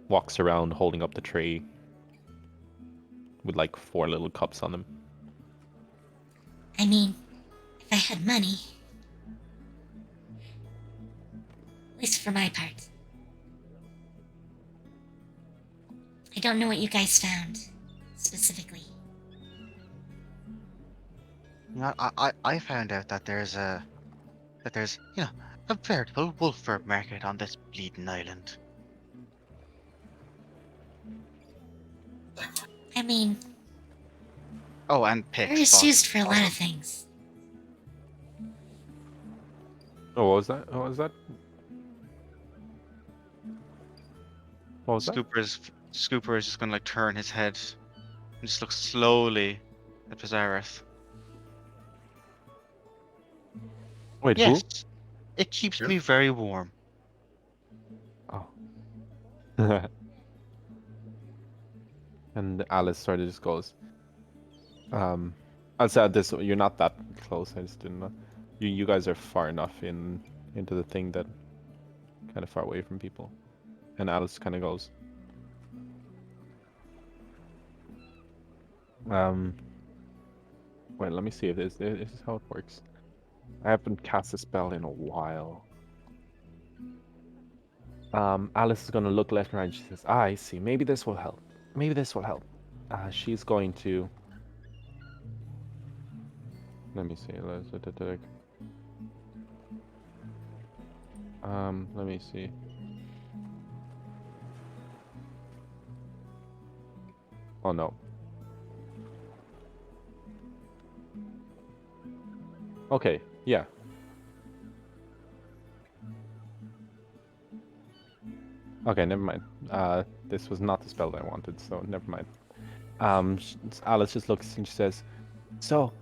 walks around holding up the tray with like 4 little cups on them. I mean, if I had money. At least for my part. I don't know what you guys found, specifically. You know, I found out that there's a veritable wolf fur market on this bleeding island. I mean, Oh, and fur pigs. is fuck. used for a lot of things. Oh, what was that? What was that? What was that? Scooper is just gonna like turn his head and just look slowly at Pizareth. Wait, Yes, it keeps me very warm. who? Oh. And Alice sort of just goes, I'll say this, you're not that close, I just didn't know. You guys are far enough into the thing that kind of far away from people. And Alice kind of goes, wait, let me see if this is how it works. I haven't cast a spell in a while. Alice is gonna look left and right. She says, I see. Maybe this will help. Maybe this will help. She's going to. Let me see. Let me see. Oh no. Okay, yeah. Okay, never mind. This was not the spell that I wanted, so never mind. Alice just looks and she says, "So,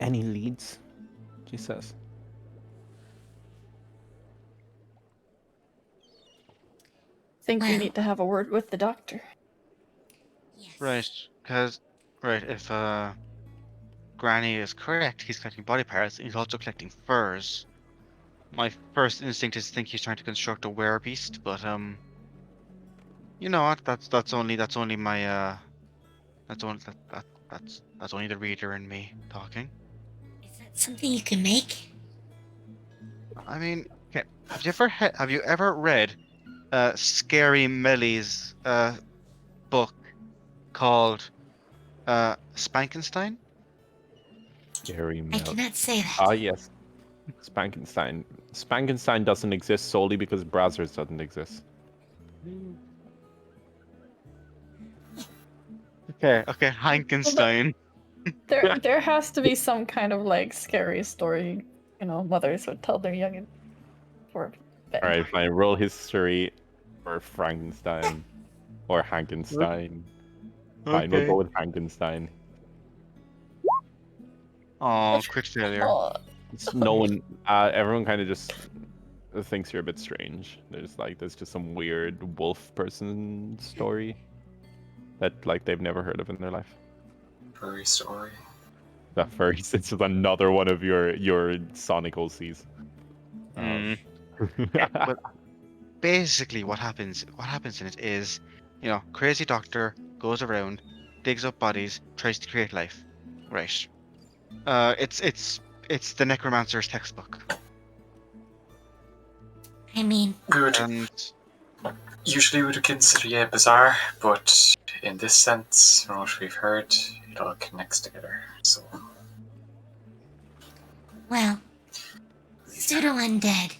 any leads?" She says. Think we Well. need to have a word with the doctor. Yeah. Right, because if Granny is correct, he's collecting body parts and he's also collecting furs. My first instinct is to think he's trying to construct a werebeast, but you know what? That's only my that's only that's only the reader in me talking. Is that something you can make? I mean, okay, have you ever read Scary Millie's book called Spankenstein? Gary I Mel. cannot say that. Ah, yes. Spankenstein. Spankenstein doesn't exist solely because Brazzers doesn't exist. Okay, Hankenstein. There has to be some kind of like scary story, mothers would tell their youngin for bed. Alright, fine. Roll history for Frankenstein. Or Hankenstein. Fine, we'll go Okay. with Hankenstein. Oh, crit failure. Oh, No one, everyone kind of just thinks you're a bit strange. There's just some weird wolf person story that they've never heard of in their life. Furry story. That furry, it's just another one of your Sonic OCs. But basically, what happens in it is, crazy doctor goes around, digs up bodies, tries to create life. Right. It's the necromancer's textbook. I mean, Usually we would consider it bizarre, but in this sense, from what we've heard, it all connects together. So, well, pseudo undead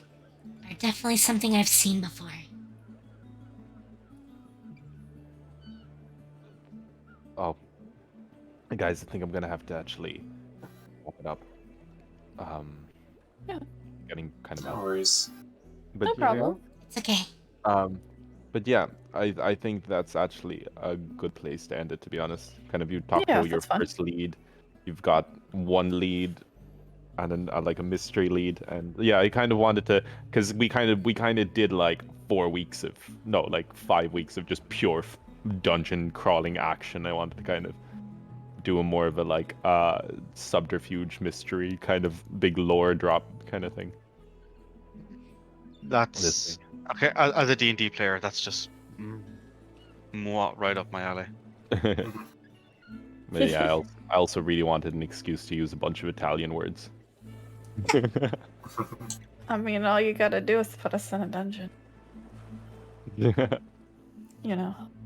are definitely something I've seen before. Oh, guys, I think I'm gonna have to actually wrap it up. Yeah. Getting kind of no out. worries. But No problem. It's okay. But yeah, I think that's actually a good place to end it. To be honest, kind of you talked Yeah, about your that's fine. first lead. You've got one lead, and then like a mystery lead, and yeah, I kind of wanted to, because we kind of did like 5 weeks of just pure dungeon crawling action. I wanted to kind of do a more of a subterfuge mystery kind of big lore drop kind of thing. That's okay. As a D&D player, that's just right up my alley. But yeah, I also really wanted an excuse to use a bunch of Italian words. I mean, all you gotta do is put us in a dungeon.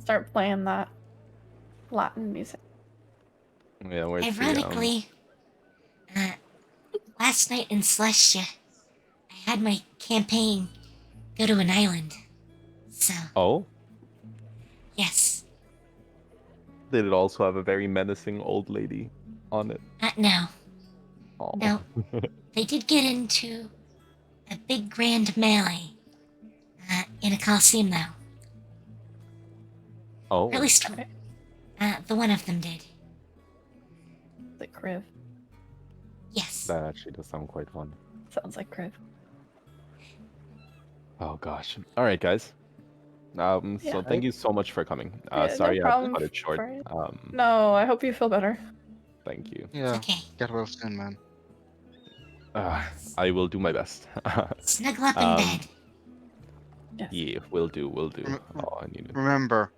Start playing that Latin music. Yeah, where's Ironically, last night in Celestia, I had my campaign go to an island. So, Oh, yes. did it also have a very menacing old lady on it? No. Oh. No. They did get into a big grand melee in a coliseum, though. Oh. Or at least the one of them did. The crib. Yes. That actually does sound quite fun. Sounds like crib. Oh gosh. All right, guys. So Yeah. thank you so much for coming. Yeah, Sorry no I had to problem, cut it short. Fray. No, I hope you feel better. Thank you. Yeah. Okay. Get well soon, man. I will do my best. Snuggle up in bed. Yes. Yeah, will do. Oh, I need it. Remember,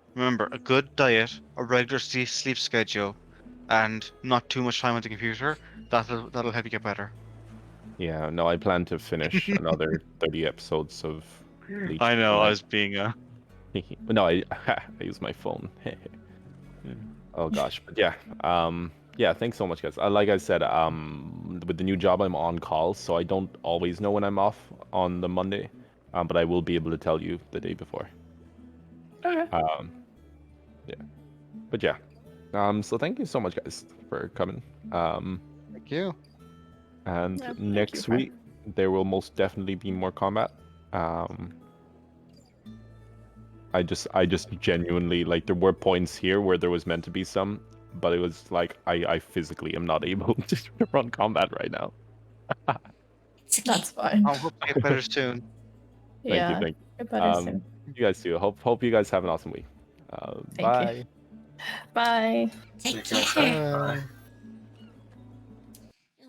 a good diet, a regular sleep schedule, and not too much time on the computer. That'll help you get better. Yeah, no, I plan to finish another 30 episodes of Bleach I know. before I that. was being No, I use my phone. Oh gosh, but yeah, yeah. Thanks so much, guys. Like I said, with the new job, I'm on call, so I don't always know when I'm off on the Monday, but I will be able to tell you the day before. Okay. Yeah, but yeah, so thank you so much, guys, for coming. Thank you. And Yeah, thank next you, Fray. week there will most definitely be more combat. I just genuinely there were points here where there was meant to be some, but it was I physically am not able to run combat right now. It's okay. That's fine. I hope you get better soon. Yeah. Thank you. Get better soon. You guys too. Hope you guys have an awesome week. Thank you. Bye. Bye. Take Take care. care. Bye.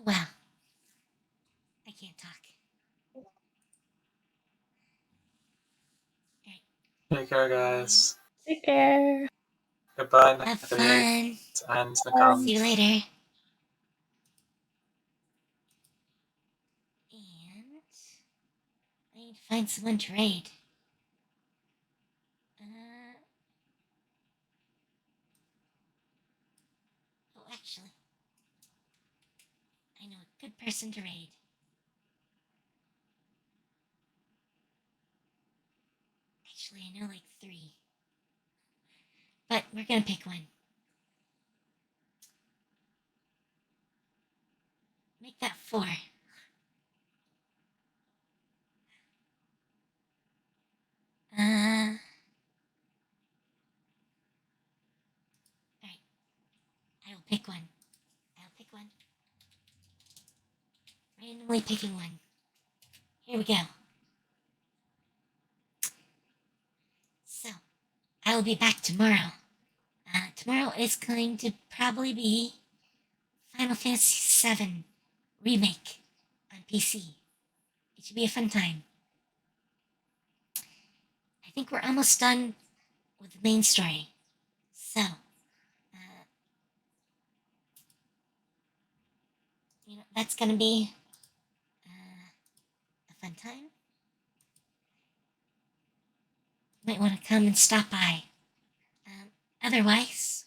Wow. I can't talk. Take care, guys. Take care. Goodbye, Have Natalie fun. and Nakam. See you later. And I need to find someone to raid. Oh, actually, I know a good person to raid. Actually, I know like 3. But we're gonna pick one. Make that 4. Alright. I will pick one. I'll pick one. Randomly picking one. Here we go. So, I will be back tomorrow. Tomorrow is going to probably be Final Fantasy VII Remake on PC. It should be a fun time. I think we're almost done with the main story. So, that's gonna be a fun time. You might want to come and stop by. Otherwise,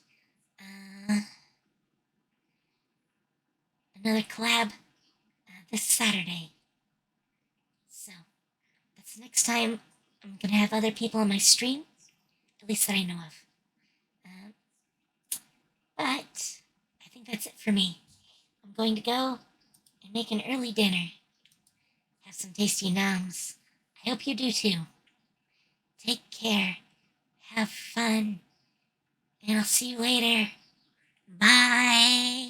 another collab this Saturday. So, that's the next time I'm gonna have other people on my stream, at least that I know of. But I think that's it for me. I'm going to go and make an early dinner. Have some tasty noms. I hope you do too. Take care. Have fun. And I'll see you later. Bye.